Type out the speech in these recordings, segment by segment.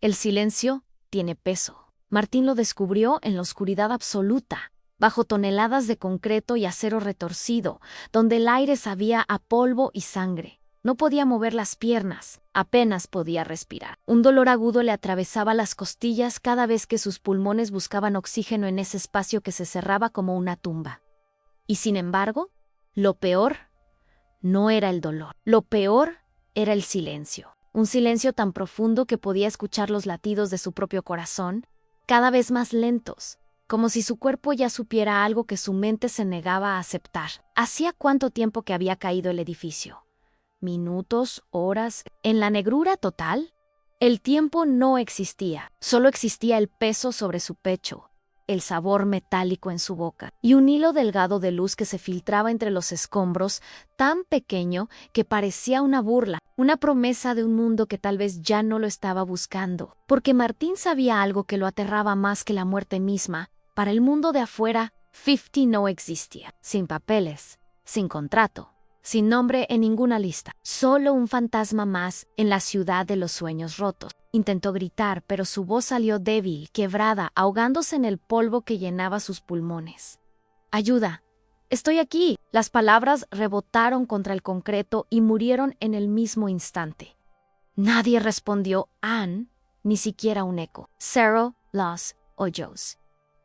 El silencio tiene peso. Martín lo descubrió en la oscuridad absoluta, bajo toneladas de concreto y acero retorcido, donde el aire sabía a polvo y sangre. No podía mover las piernas, apenas podía respirar. Un dolor agudo le atravesaba las costillas cada vez que sus pulmones buscaban oxígeno en ese espacio que se cerraba como una tumba. Y sin embargo, lo peor no era el dolor. Lo peor era el silencio. Un silencio tan profundo que podía escuchar los latidos de su propio corazón, cada vez más lentos, como si su cuerpo ya supiera algo que su mente se negaba a aceptar. ¿Hacía cuánto tiempo que había caído el edificio? ¿Minutos? ¿Horas? ¿En la negrura total? El tiempo no existía, solo existía el peso sobre su pecho, el sabor metálico en su boca, y un hilo delgado de luz que se filtraba entre los escombros, tan pequeño que parecía una burla, una promesa de un mundo que tal vez ya no lo estaba buscando, porque Martín sabía algo que lo aterraba más que la muerte misma. Para el mundo de afuera, 50 no existía, sin papeles, sin contrato, sin nombre en ninguna lista, solo un fantasma más en la ciudad de los sueños rotos. Intentó gritar, pero su voz salió débil, quebrada, ahogándose en el polvo que llenaba sus pulmones. ¡Ayuda! ¡Estoy aquí! Las palabras rebotaron contra el concreto y murieron en el mismo instante. Nadie respondió Anne, ni siquiera un eco. Cero, Los o Joes.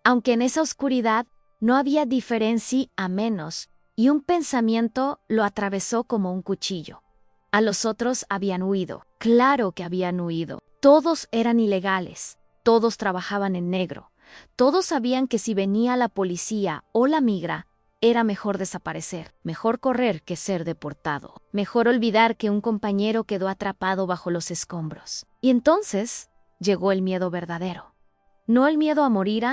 Aunque en esa oscuridad no había diferencia a menos, y un pensamiento lo atravesó como un cuchillo. A los otros habían huido. Claro que habían huido. Todos eran ilegales. Todos trabajaban en negro. Todos sabían que si venía la policía o la migra, era mejor desaparecer. Mejor correr que ser deportado. Mejor olvidar que un compañero quedó atrapado bajo los escombros. Y entonces llegó el miedo verdadero. No el miedo a morir,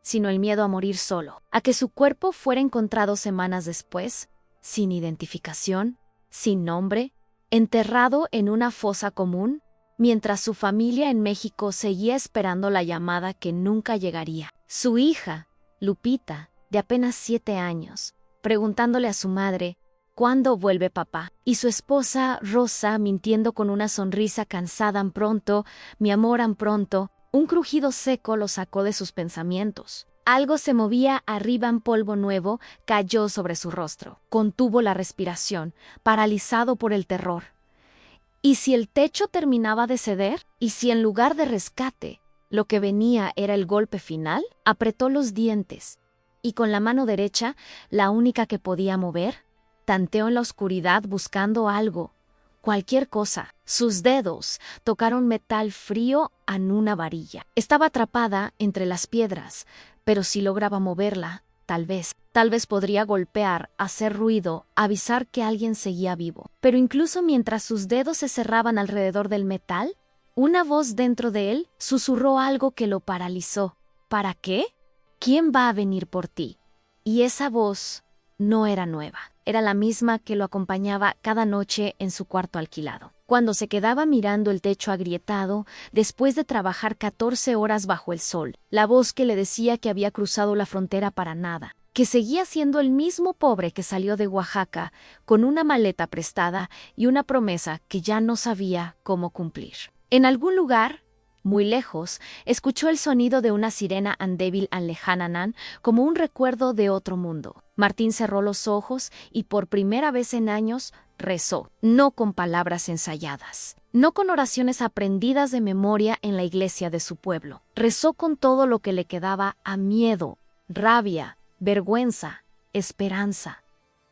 sino el miedo a morir solo, a que su cuerpo fuera encontrado semanas después, sin identificación, sin nombre, enterrado en una fosa común, mientras su familia en México seguía esperando la llamada que nunca llegaría. Su hija, Lupita, de apenas 7 años, preguntándole a su madre, ¿cuándo vuelve papá? Y su esposa, Rosa, mintiendo con una sonrisa cansada pronto, mi amor pronto. Un crujido seco lo sacó de sus pensamientos. Algo se movía arriba en polvo nuevo, cayó sobre su rostro. Contuvo la respiración, paralizado por el terror. ¿Y si el techo terminaba de ceder? ¿Y si en lugar de rescate, lo que venía era el golpe final? Apretó los dientes, y con la mano derecha, la única que podía mover, tanteó en la oscuridad buscando algo. Cualquier cosa. Sus dedos tocaron metal frío en una varilla. Estaba atrapada entre las piedras, pero si lograba moverla, tal vez podría golpear, hacer ruido, avisar que alguien seguía vivo. Pero incluso mientras sus dedos se cerraban alrededor del metal, una voz dentro de él susurró algo que lo paralizó. ¿Para qué? ¿Quién va a venir por ti? Y esa voz no era nueva. Era la misma que lo acompañaba cada noche en su cuarto alquilado. Cuando se quedaba mirando el techo agrietado, después de trabajar 14 horas bajo el sol, la voz que le decía que había cruzado la frontera para nada, que seguía siendo el mismo pobre que salió de Oaxaca con una maleta prestada y una promesa que ya no sabía cómo cumplir. En algún lugar, muy lejos, escuchó el sonido de una sirena débil lejana, como un recuerdo de otro mundo. Martín cerró los ojos y por primera vez en años rezó, no con palabras ensayadas, no con oraciones aprendidas de memoria en la iglesia de su pueblo. Rezó con todo lo que le quedaba a miedo, rabia, vergüenza, esperanza.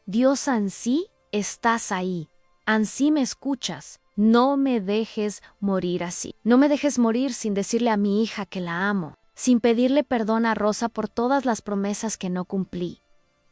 Dios, ansí estás ahí, ansí me escuchas. No me dejes morir así. No me dejes morir sin decirle a mi hija que la amo, sin pedirle perdón a Rosa por todas las promesas que no cumplí.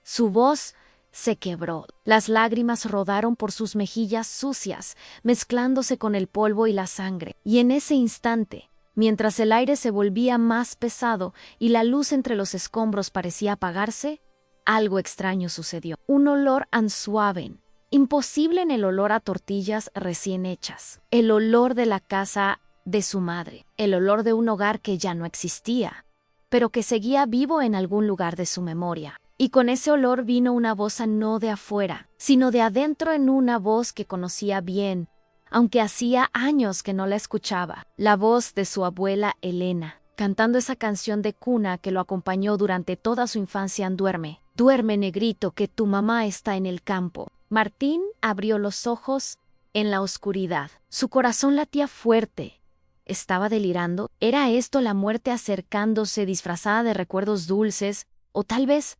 Su voz se quebró. Las lágrimas rodaron por sus mejillas sucias, mezclándose con el polvo y la sangre. Y en ese instante, mientras el aire se volvía más pesado y la luz entre los escombros parecía apagarse, algo extraño sucedió. Un olor suave, imposible en el olor a tortillas recién hechas, el olor de la casa de su madre, el olor de un hogar que ya no existía, pero que seguía vivo en algún lugar de su memoria. Y con ese olor vino una voz no de afuera, sino de adentro, en una voz que conocía bien, aunque hacía años que no la escuchaba. La voz de su abuela Elena, cantando esa canción de cuna que lo acompañó durante toda su infancia en Duerme. Duerme, negrito, que tu mamá está en el campo. Martín abrió los ojos en la oscuridad. Su corazón latía fuerte. ¿Estaba delirando? ¿Era esto la muerte acercándose disfrazada de recuerdos dulces? ¿O tal vez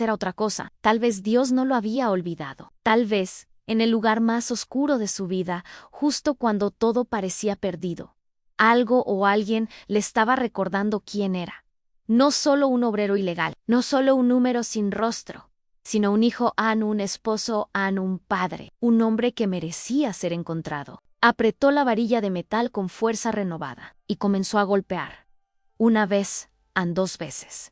era otra cosa? Tal vez Dios no lo había olvidado. Tal vez, en el lugar más oscuro de su vida, justo cuando todo parecía perdido, algo o alguien le estaba recordando quién era. No solo un obrero ilegal, no solo un número sin rostro, sino un hijo Anu, un esposo Anu, un padre, un hombre que merecía ser encontrado. Apretó la varilla de metal con fuerza renovada y comenzó a golpear. Una vez, dos veces,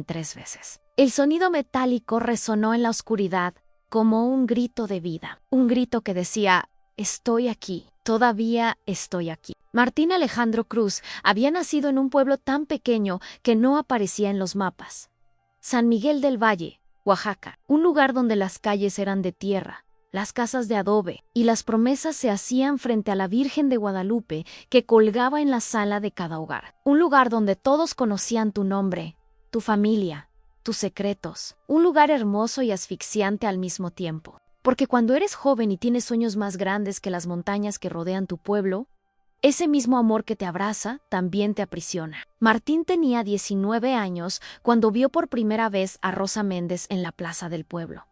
tres veces. El sonido metálico resonó en la oscuridad como un grito de vida, un grito que decía: estoy aquí, todavía estoy aquí. Martín Alejandro Cruz había nacido en un pueblo tan pequeño que no aparecía en los mapas. San Miguel del Valle, Oaxaca, un lugar donde las calles eran de tierra, las casas de adobe, y las promesas se hacían frente a la Virgen de Guadalupe que colgaba en la sala de cada hogar. Un lugar donde todos conocían tu nombre, tu familia, tus secretos. Un lugar hermoso y asfixiante al mismo tiempo. Porque cuando eres joven y tienes sueños más grandes que las montañas que rodean tu pueblo, ese mismo amor que te abraza también te aprisiona. Martín tenía 19 años cuando vio por primera vez a Rosa Méndez en la plaza del pueblo.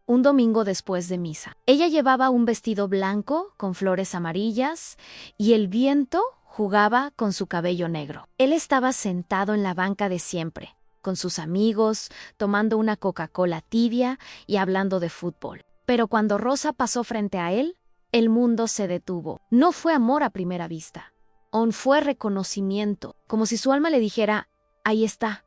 Un domingo después de misa. Ella llevaba un vestido blanco con flores amarillas y el viento jugaba con su cabello negro. Él estaba sentado en la banca de siempre, con sus amigos, tomando una Coca-Cola tibia y hablando de fútbol. Pero cuando Rosa pasó frente a él, el mundo se detuvo. No fue amor a primera vista. Aún fue reconocimiento, como si su alma le dijera: ahí está,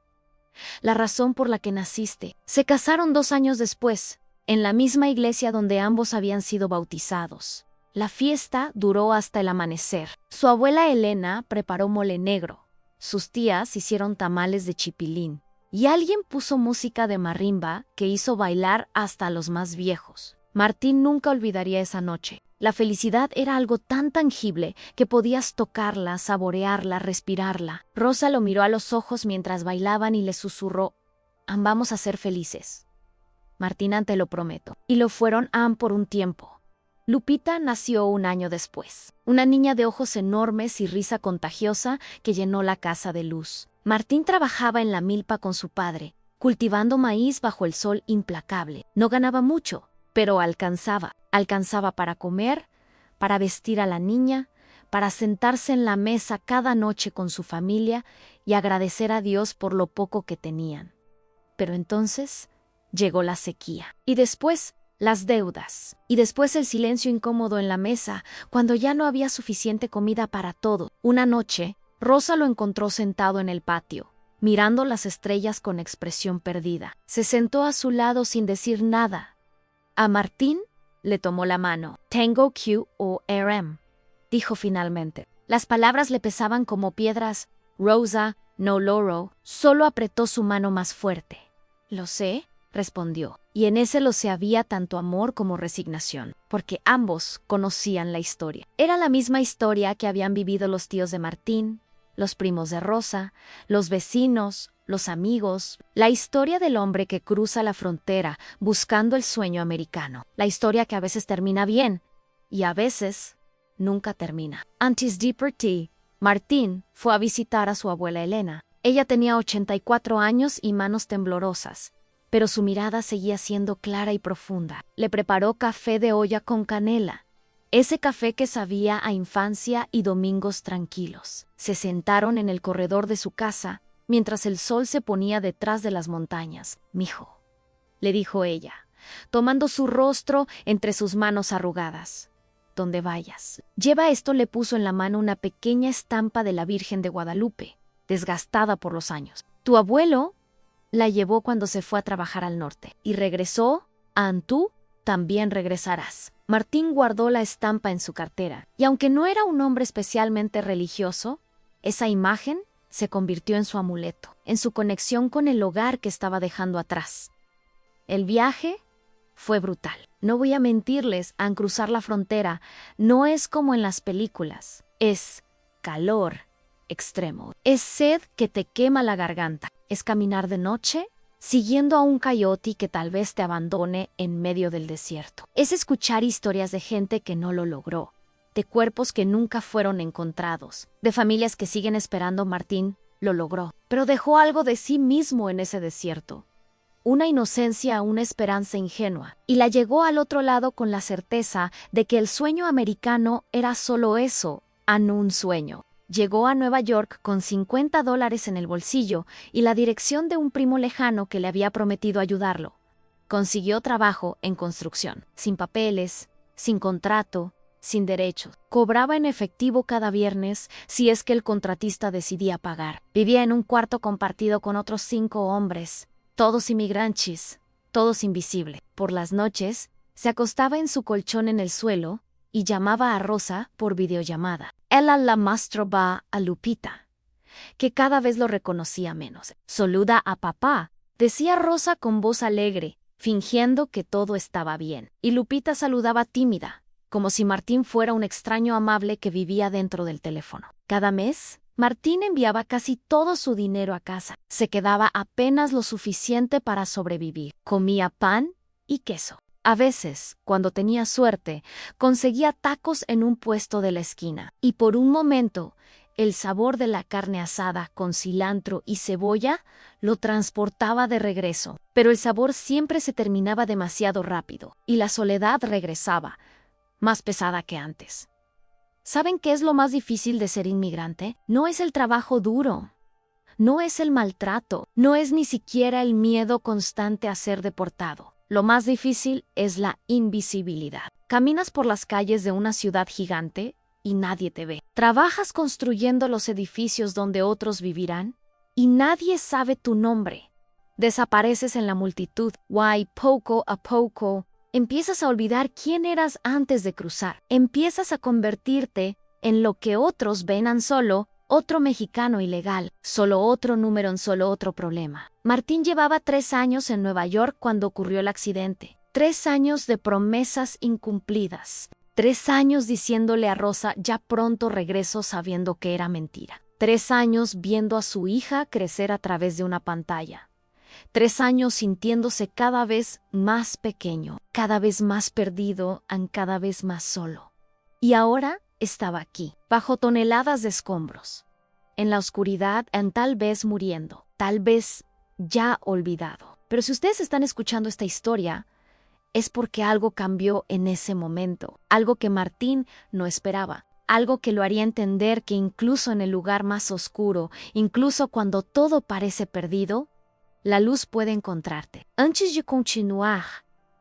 la razón por la que naciste. Se casaron 2 años después, en la misma iglesia donde ambos habían sido bautizados. La fiesta duró hasta el amanecer. Su abuela Elena preparó mole negro. Sus tías hicieron tamales de chipilín. Y alguien puso música de marimba que hizo bailar hasta a los más viejos. Martín nunca olvidaría esa noche. La felicidad era algo tan tangible que podías tocarla, saborearla, respirarla. Rosa lo miró a los ojos mientras bailaban y le susurró: vamos a ser felices. Martín, te lo prometo. Y lo fueron por un tiempo. Lupita nació 1 año después. Una niña de ojos enormes y risa contagiosa que llenó la casa de luz. Martín trabajaba en la milpa con su padre, cultivando maíz bajo el sol implacable. No ganaba mucho, pero alcanzaba. Alcanzaba para comer, para vestir a la niña, para sentarse en la mesa cada noche con su familia y agradecer a Dios por lo poco que tenían. Pero entonces llegó la sequía. Y después las deudas. Y después el silencio incómodo en la mesa, cuando ya no había suficiente comida para todo. Una noche, Rosa lo encontró sentado en el patio, mirando las estrellas con expresión perdida. Se sentó a su lado sin decir nada. A Martín le tomó la mano. Tengo QORM, dijo finalmente. Las palabras le pesaban como piedras. Rosa, no loro. Solo apretó su mano más fuerte. Lo sé, respondió, y en ese lo sé había tanto amor como resignación, porque ambos conocían la historia. Era la misma historia que habían vivido los tíos de Martín, los primos de Rosa, los vecinos, los amigos, la historia del hombre que cruza la frontera buscando el sueño americano, la historia que a veces termina bien y a veces nunca termina. Antes de partir, Martín fue a visitar a su abuela Elena. Ella tenía 84 años y manos temblorosas, pero su mirada seguía siendo clara y profunda. Le preparó café de olla con canela, ese café que sabía a infancia y domingos tranquilos. Se sentaron en el corredor de su casa mientras el sol se ponía detrás de las montañas. «Mijo», le dijo ella, tomando su rostro entre sus manos arrugadas. «Donde vayas, lleva esto». Le puso en la mano una pequeña estampa de la Virgen de Guadalupe, desgastada por los años. «Tu abuelo la llevó cuando se fue a trabajar al norte y regresó. Tú también regresarás». Martín guardó la estampa en su cartera, y aunque no era un hombre especialmente religioso, esa imagen se convirtió en su amuleto, en su conexión con el hogar que estaba dejando atrás. El viaje fue brutal. No voy a mentirles, al cruzar la frontera, no es como en las películas. Es calor extremo. Es sed que te quema la garganta. Es caminar de noche, siguiendo a un coyote que tal vez te abandone en medio del desierto. Es escuchar historias de gente que no lo logró, de cuerpos que nunca fueron encontrados, de familias que siguen esperando. Martín lo logró, pero dejó algo de sí mismo en ese desierto. Una inocencia, una esperanza ingenua, y la llegó al otro lado con la certeza de que el sueño americano era solo eso, no un sueño. Llegó a Nueva York con $50 en el bolsillo y la dirección de un primo lejano que le había prometido ayudarlo. Consiguió trabajo en construcción, sin papeles, sin contrato, sin derechos. Cobraba en efectivo cada viernes si es que el contratista decidía pagar. Vivía en un cuarto compartido con otros 5 hombres, todos inmigrantes, todos invisibles. Por las noches, se acostaba en su colchón en el suelo y llamaba a Rosa por videollamada. Ella la masturbaba a Lupita, que cada vez lo reconocía menos. «Saluda a papá», decía Rosa con voz alegre, fingiendo que todo estaba bien. Y Lupita saludaba tímida, como si Martín fuera un extraño amable que vivía dentro del teléfono. Cada mes, Martín enviaba casi todo su dinero a casa. Se quedaba apenas lo suficiente para sobrevivir. Comía pan y queso. A veces, cuando tenía suerte, conseguía tacos en un puesto de la esquina. Y por un momento, el sabor de la carne asada con cilantro y cebolla lo transportaba de regreso. Pero el sabor siempre se terminaba demasiado rápido, y la soledad regresaba, más pesada que antes. ¿Saben qué es lo más difícil de ser inmigrante? No es el trabajo duro, no es el maltrato, no es ni siquiera el miedo constante a ser deportado. Lo más difícil es la invisibilidad. Caminas por las calles de una ciudad gigante y nadie te ve. Trabajas construyendo los edificios donde otros vivirán y nadie sabe tu nombre. Desapareces en la multitud. Poco a poco empiezas a olvidar quién eras antes de cruzar. Empiezas a convertirte en lo que otros ven solo otro mexicano ilegal, solo otro número en solo otro problema. Martín llevaba 3 años en Nueva York cuando ocurrió el accidente. 3 años de promesas incumplidas. 3 años diciéndole a Rosa ya pronto regreso sabiendo que era mentira. 3 años viendo a su hija crecer a través de una pantalla. 3 años sintiéndose cada vez más pequeño, cada vez más perdido, cada vez más solo. Y ahora estaba aquí, bajo toneladas de escombros, en la oscuridad, tal vez muriendo, tal vez ya olvidado. Pero si ustedes están escuchando esta historia, es porque algo cambió en ese momento, algo que Martín no esperaba, algo que lo haría entender que incluso en el lugar más oscuro, incluso cuando todo parece perdido, la luz puede encontrarte. Antes de continuar,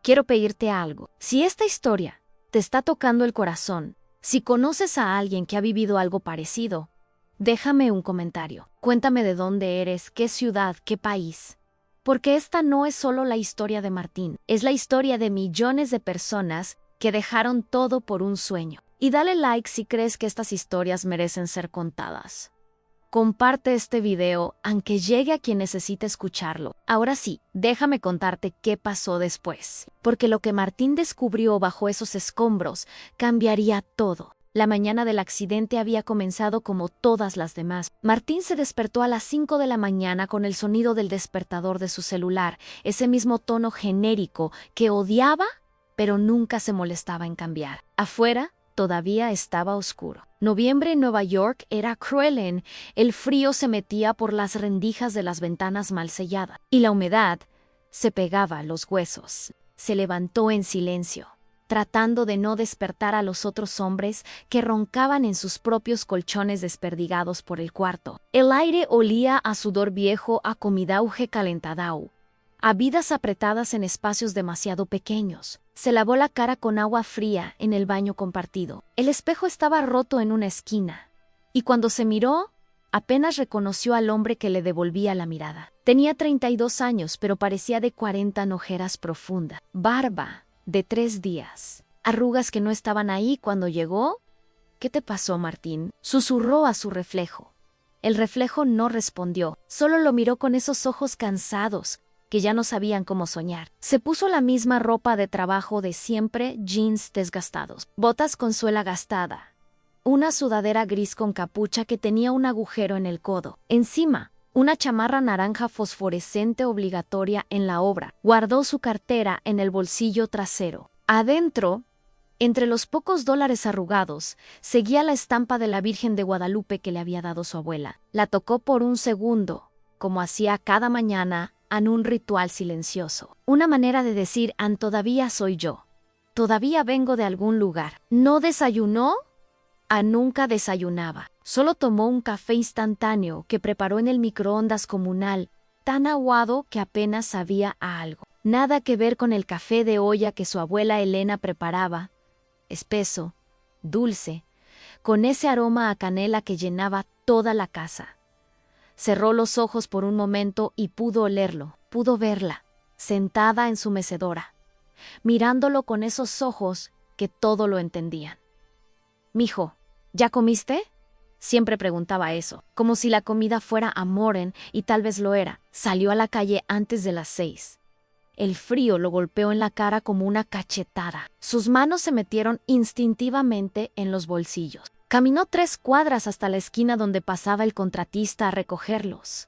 quiero pedirte algo. Si esta historia te está tocando el corazón, si conoces a alguien que ha vivido algo parecido, déjame un comentario. Cuéntame de dónde eres, qué ciudad, qué país. Porque esta no es solo la historia de Martín, es la historia de millones de personas que dejaron todo por un sueño. Y dale like si crees que estas historias merecen ser contadas. Comparte este video aunque llegue a quien necesite escucharlo. Ahora sí, déjame contarte qué pasó después, porque lo que Martín descubrió bajo esos escombros cambiaría todo. La mañana del accidente había comenzado como todas las demás. Martín se despertó a las 5 de la mañana con el sonido del despertador de su celular, ese mismo tono genérico que odiaba, pero nunca se molestaba en cambiar. Afuera, todavía estaba oscuro. Noviembre en Nueva York era cruel. El frío se metía por las rendijas de las ventanas mal selladas y la humedad se pegaba a los huesos. Se levantó en silencio, tratando de no despertar a los otros hombres que roncaban en sus propios colchones desperdigados por el cuarto. El aire olía a sudor viejo, a comidauge calentadao, a vidas apretadas en espacios demasiado pequeños. Se lavó la cara con agua fría en el baño compartido. El espejo estaba roto en una esquina, y cuando se miró, apenas reconoció al hombre que le devolvía la mirada. Tenía 32 años, pero parecía de 40 en ojeras profundas. Barba de 3 días. Arrugas que no estaban ahí cuando llegó. «¿Qué te pasó, Martín?», susurró a su reflejo. El reflejo no respondió, solo lo miró con esos ojos cansados, que ya no sabían cómo soñar. Se puso la misma ropa de trabajo de siempre, jeans desgastados, botas con suela gastada, una sudadera gris con capucha que tenía un agujero en el codo. Encima, una chamarra naranja fosforescente obligatoria en la obra. Guardó su cartera en el bolsillo trasero. Adentro, entre los pocos dólares arrugados, seguía la estampa de la Virgen de Guadalupe que le había dado su abuela. La tocó por un segundo, como hacía cada mañana, en un ritual silencioso. Una manera de decir, todavía soy yo. Todavía vengo de algún lugar. ¿No desayunó? Nunca desayunaba. Solo tomó un café instantáneo que preparó en el microondas comunal, tan aguado que apenas sabía a algo. Nada que ver con el café de olla que su abuela Elena preparaba, espeso, dulce, con ese aroma a canela que llenaba toda la casa. Cerró los ojos por un momento y pudo olerlo, pudo verla, sentada en su mecedora, mirándolo con esos ojos que todo lo entendían. «Mijo, ¿ya comiste?», siempre preguntaba eso, como si la comida fuera amoren, y tal vez lo era. Salió a la calle antes de las 6. El frío lo golpeó en la cara como una cachetada. Sus manos se metieron instintivamente en los bolsillos. Caminó 3 cuadras hasta la esquina donde pasaba el contratista a recogerlos.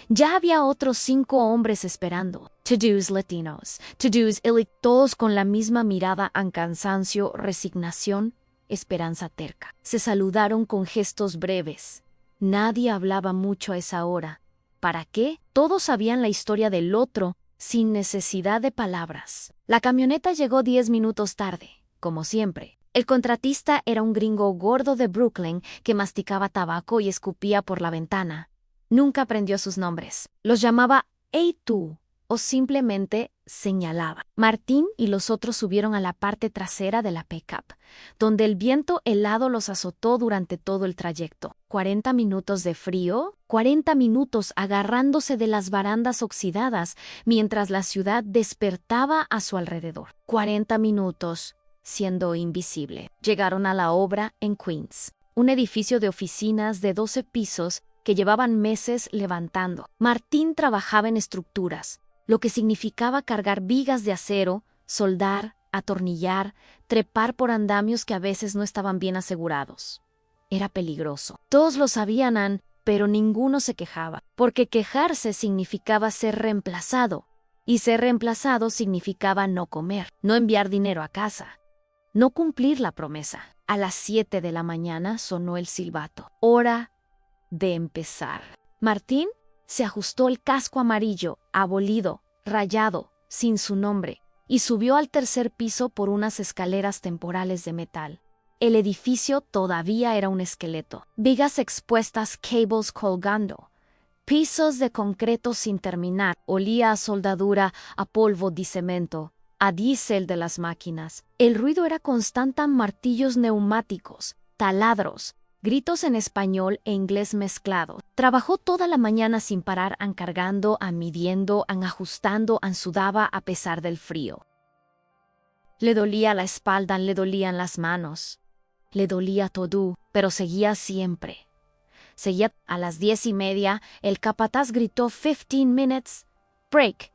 Ya había otros 5 hombres esperando. To-dos latinos, to-dos todos con la misma mirada en cansancio, resignación, esperanza terca. Se saludaron con gestos breves. Nadie hablaba mucho a esa hora. ¿Para qué? Todos sabían la historia del otro, sin necesidad de palabras. La camioneta llegó 10 minutos tarde, como siempre. El contratista era un gringo gordo de Brooklyn que masticaba tabaco y escupía por la ventana. Nunca aprendió sus nombres. Los llamaba «Hey tú», o simplemente señalaba. Martín y los otros subieron a la parte trasera de la pickup, donde el viento helado los azotó durante todo el trayecto. 40 minutos de frío, 40 minutos agarrándose de las barandas oxidadas mientras la ciudad despertaba a su alrededor. 40 minutos siendo invisible. Llegaron a la obra en Queens, un edificio de oficinas de 12 pisos que llevaban meses levantando. Martín trabajaba en estructuras, lo que significaba cargar vigas de acero, soldar, atornillar, trepar por andamios que a veces no estaban bien asegurados. Era peligroso. Todos lo sabían, pero ninguno se quejaba, porque quejarse significaba ser reemplazado, y ser reemplazado significaba no comer, no enviar dinero a casa, no cumplir la promesa. A las 7 de la mañana sonó el silbato. Hora de empezar. Martín se ajustó el casco amarillo, abolido, rayado, sin su nombre, y subió al 3er piso por unas escaleras temporales de metal. El edificio todavía era un esqueleto. Vigas expuestas, cables colgando. Pisos de concreto sin terminar. Olía a soldadura, a polvo de cemento, a diésel de las máquinas. El ruido era constante, martillos neumáticos, taladros, gritos en español e inglés mezclado. Trabajó toda la mañana sin parar, cargando, midiendo, ajustando, sudaba a pesar del frío. Le dolía la espalda, le dolían las manos. Le dolía todo, pero seguía siempre. Seguía. A las 10:30, el capataz gritó 15 minutes break,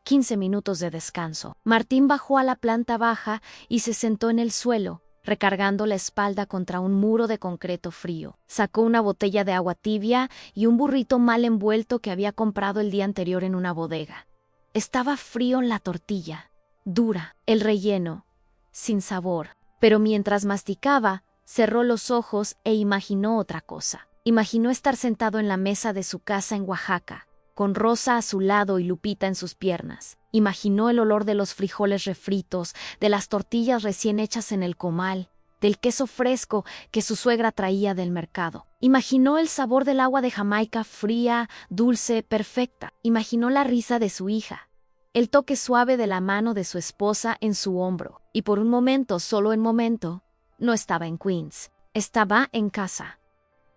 15 minutos de descanso. Martín bajó a la planta baja y se sentó en el suelo, recargando la espalda contra un muro de concreto frío. Sacó una botella de agua tibia y un burrito mal envuelto que había comprado el día anterior en una bodega. Estaba frío la tortilla, dura, el relleno, sin sabor. Pero mientras masticaba, cerró los ojos e imaginó otra cosa. Imaginó estar sentado en la mesa de su casa en Oaxaca, con Rosa a su lado y Lupita en sus piernas. Imaginó el olor de los frijoles refritos, de las tortillas recién hechas en el comal, del queso fresco que su suegra traía del mercado. Imaginó el sabor del agua de Jamaica fría, dulce, perfecta. Imaginó la risa de su hija, el toque suave de la mano de su esposa en su hombro. Y por un momento, solo un momento, no estaba en Queens, estaba en casa.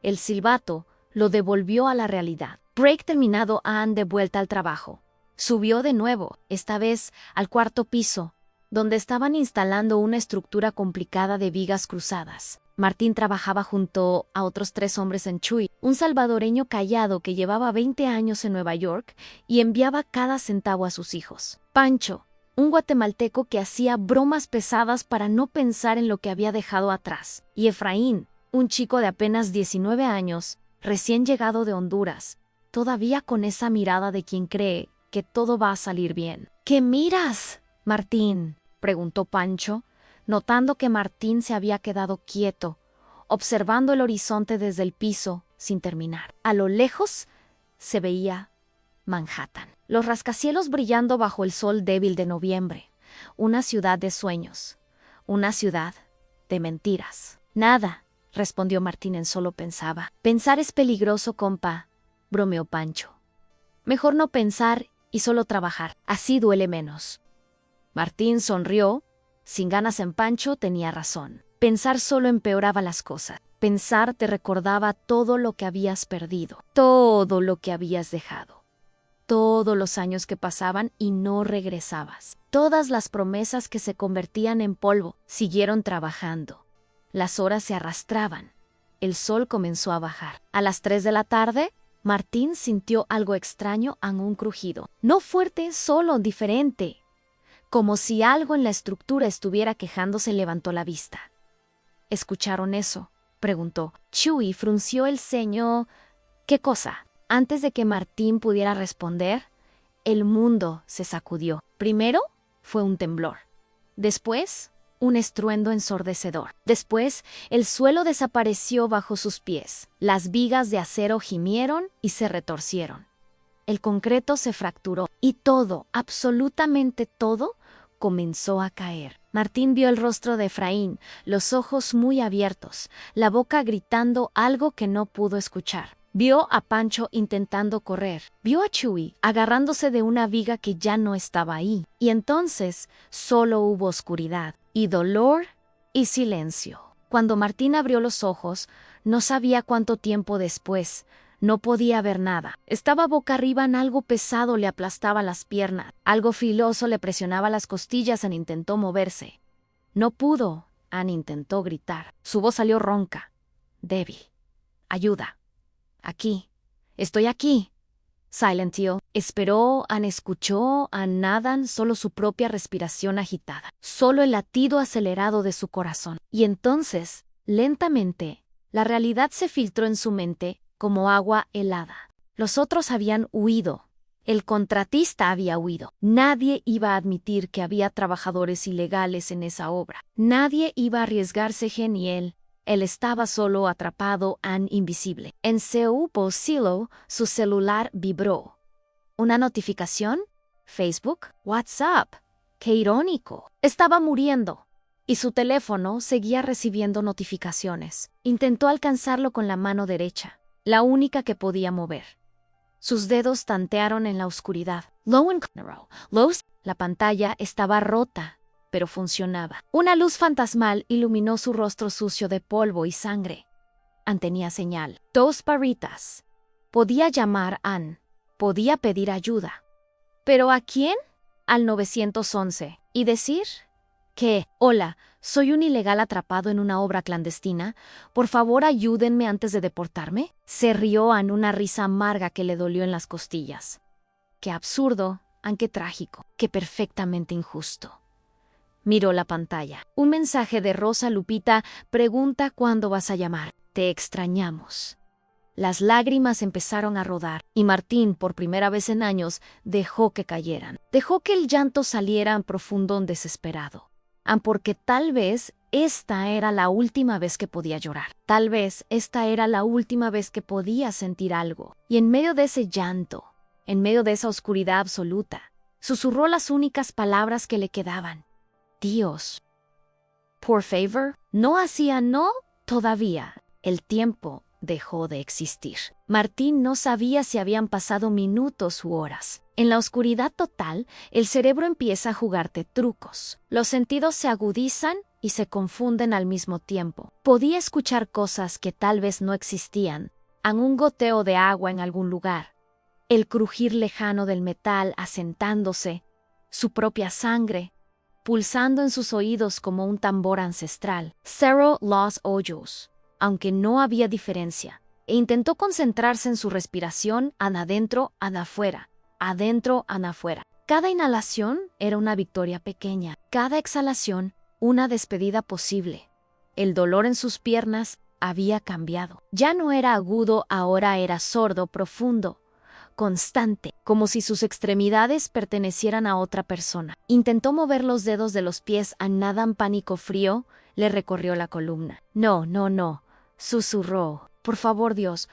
El silbato lo devolvió a la realidad. Break terminado, Ann de vuelta al trabajo. Subió de nuevo, esta vez al 4.º piso, donde estaban instalando una estructura complicada de vigas cruzadas. Martín trabajaba junto a otros 3 hombres en Chuy, un salvadoreño callado que llevaba 20 años en Nueva York y enviaba cada centavo a sus hijos. Pancho, un guatemalteco que hacía bromas pesadas para no pensar en lo que había dejado atrás. Y Efraín, un chico de apenas 19 años, recién llegado de Honduras, todavía con esa mirada de quien cree que todo va a salir bien. ¿Qué miras, Martín?, preguntó Pancho, notando que Martín se había quedado quieto, observando el horizonte desde el piso, sin terminar. A lo lejos se veía Manhattan, los rascacielos brillando bajo el sol débil de noviembre, una ciudad de sueños, una ciudad de mentiras. Nada, respondió Martín en solo pensaba. Pensar es peligroso, compa, bromeó Pancho. Mejor no pensar y solo trabajar, así duele menos. Martín sonrió. Sin ganas en Pancho tenía razón. Pensar solo empeoraba las cosas. Pensar te recordaba todo lo que habías perdido, todo lo que habías dejado, todos los años que pasaban y no regresabas, todas las promesas que se convertían en polvo. Siguieron trabajando. Las horas se arrastraban. El sol comenzó a bajar. A las 3 de la tarde, Martín sintió algo extraño en un crujido. No fuerte, solo diferente. Como si algo en la estructura estuviera quejándose, levantó la vista. ¿Escucharon eso?, preguntó. Chuy frunció el ceño. ¿Qué cosa? Antes de que Martín pudiera responder, el mundo se sacudió. Primero fue un temblor. Después, un estruendo ensordecedor. Después, el suelo desapareció bajo sus pies. Las vigas de acero gimieron y se retorcieron. El concreto se fracturó y todo, absolutamente todo, comenzó a caer. Martín vio el rostro de Efraín, los ojos muy abiertos, la boca gritando algo que no pudo escuchar. Vio a Pancho intentando correr. Vio a Chuy agarrándose de una viga que ya no estaba ahí. Y entonces solo hubo oscuridad y dolor y silencio. Cuando Martín abrió los ojos, no sabía cuánto tiempo después. No podía ver nada. Estaba boca arriba en algo pesado, le aplastaba las piernas. Algo filoso le presionaba las costillas. Ann intentó moverse. No pudo. Ann intentó gritar. Su voz salió ronca, débil. Ayuda. Aquí. Estoy aquí. Silent Hill. Esperó. Ann escuchó. Ann nada, solo su propia respiración agitada. Solo el latido acelerado de su corazón. Y entonces, lentamente, la realidad se filtró en su mente como agua helada. Los otros habían huido. El contratista había huido. Nadie iba a admitir que había trabajadores ilegales en esa obra. Nadie iba a arriesgarse ni él. Él estaba solo, atrapado, invisible. En su bolsillo, su celular vibró. ¿Una notificación? ¿Facebook? ¿WhatsApp? ¡Qué irónico! Estaba muriendo. Y su teléfono seguía recibiendo notificaciones. Intentó alcanzarlo con la mano derecha, la única que podía mover. Sus dedos tantearon en la oscuridad. La pantalla estaba rota, pero funcionaba. Una luz fantasmal iluminó su rostro sucio de polvo y sangre. Ann tenía señal. 2 paritas. Podía llamar a Ann. Podía pedir ayuda. ¿Pero a quién? Al 911. ¿Y decir? ¿Qué? Hola, soy un ilegal atrapado en una obra clandestina. Por favor, ayúdenme antes de deportarme. Se rió Ann, una risa amarga que le dolió en las costillas. Qué absurdo, aunque trágico, qué perfectamente injusto. Miró la pantalla. Un mensaje de Rosa Lupita. Pregunta cuándo vas a llamar. Te extrañamos. Las lágrimas empezaron a rodar, y Martín, por primera vez en años, dejó que cayeran. Dejó que el llanto saliera profundo, desesperado. Porque tal vez esta era la última vez que podía llorar. Tal vez esta era la última vez que podía sentir algo. Y en medio de ese llanto, en medio de esa oscuridad absoluta, susurró las únicas palabras que le quedaban. Dios. Por favor, no hacía no todavía. El tiempo dejó de existir. Martín no sabía si habían pasado minutos u horas. En la oscuridad total, el cerebro empieza a jugarte trucos. Los sentidos se agudizan y se confunden al mismo tiempo. Podía escuchar cosas que tal vez no existían, un goteo de agua en algún lugar, el crujir lejano del metal asentándose, su propia sangre, pulsando en sus oídos como un tambor ancestral. Cerró los ojos, aunque no había diferencia, e intentó concentrarse en su respiración, adentro, afuera, adentro, afuera. Cada inhalación era una victoria pequeña, cada exhalación una despedida posible. El dolor en sus piernas había cambiado. Ya no era agudo, ahora era sordo, profundo, constante, como si sus extremidades pertenecieran a otra persona. Intentó mover los dedos de los pies, a nada un pánico frío le recorrió la columna. No, no, no, susurró. Por favor, Dios,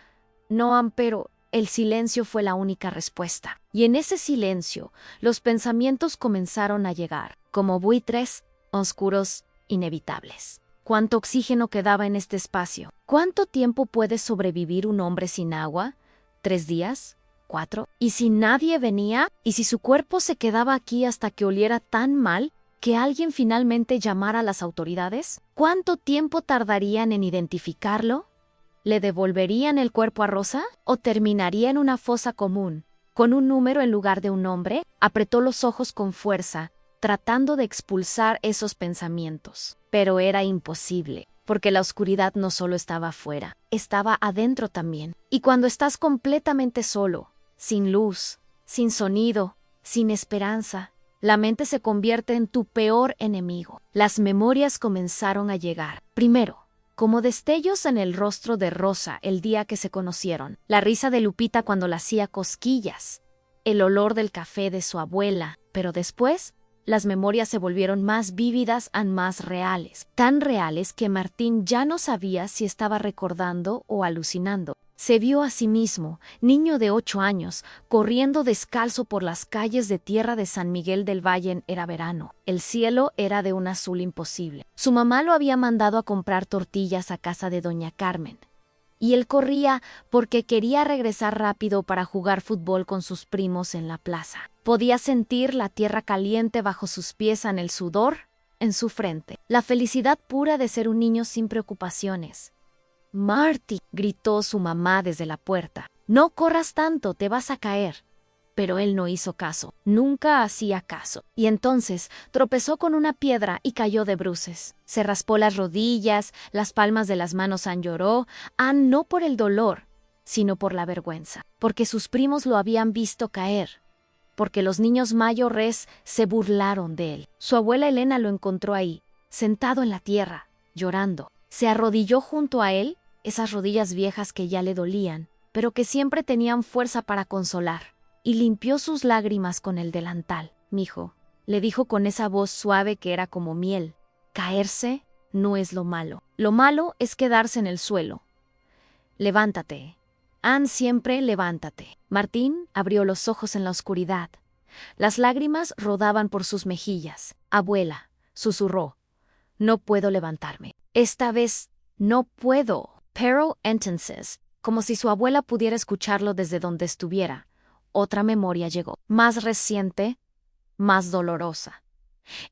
no, pero el silencio fue la única respuesta. Y en ese silencio, los pensamientos comenzaron a llegar, como buitres, oscuros, inevitables. ¿Cuánto oxígeno quedaba en este espacio? ¿Cuánto tiempo puede sobrevivir un hombre sin agua? ¿3 días? 4. ¿Y si nadie venía? ¿Y si su cuerpo se quedaba aquí hasta que oliera tan mal que alguien finalmente llamara a las autoridades? ¿Cuánto tiempo tardarían en identificarlo? ¿Le devolverían el cuerpo a Rosa? ¿O terminaría en una fosa común, con un número en lugar de un nombre? Apretó los ojos con fuerza, tratando de expulsar esos pensamientos. Pero era imposible, porque la oscuridad no solo estaba afuera, estaba adentro también. Y cuando estás completamente solo, sin luz, sin sonido, sin esperanza, la mente se convierte en tu peor enemigo. Las memorias comenzaron a llegar. Primero, como destellos en el rostro de Rosa el día que se conocieron, la risa de Lupita cuando le hacía cosquillas, el olor del café de su abuela, pero después las memorias se volvieron más vívidas y más reales, tan reales que Martín ya no sabía si estaba recordando o alucinando. Se vio a sí mismo, niño de 8 años, corriendo descalzo por las calles de tierra de San Miguel del Valle. Era verano. El cielo era de un azul imposible. Su mamá lo había mandado a comprar tortillas a casa de doña Carmen. Y él corría porque quería regresar rápido para jugar fútbol con sus primos en la plaza. Podía sentir la tierra caliente bajo sus pies, en el sudor en su frente. La felicidad pura de ser un niño sin preocupaciones. «Marty», gritó su mamá desde la puerta. «No corras tanto, te vas a caer». Pero él no hizo caso, nunca hacía caso. Y entonces tropezó con una piedra y cayó de bruces. Se raspó las rodillas, las palmas de las manos. Lloró, no por el dolor, sino por la vergüenza, porque sus primos lo habían visto caer, porque los niños mayores se burlaron de él. Su abuela Elena lo encontró ahí, sentado en la tierra, llorando. Se arrodilló junto a él, esas rodillas viejas que ya le dolían, pero que siempre tenían fuerza para consolar, y limpió sus lágrimas con el delantal. «Mijo», le dijo con esa voz suave que era como miel, «caerse no es lo malo. Lo malo es quedarse en el suelo. Levántate. Siempre levántate». Martín abrió los ojos en la oscuridad. Las lágrimas rodaban por sus mejillas. «Abuela», susurró, «no puedo levantarme. Esta vez no puedo». Pero entonces, como si su abuela pudiera escucharlo desde donde estuviera, otra memoria llegó, más reciente, más dolorosa.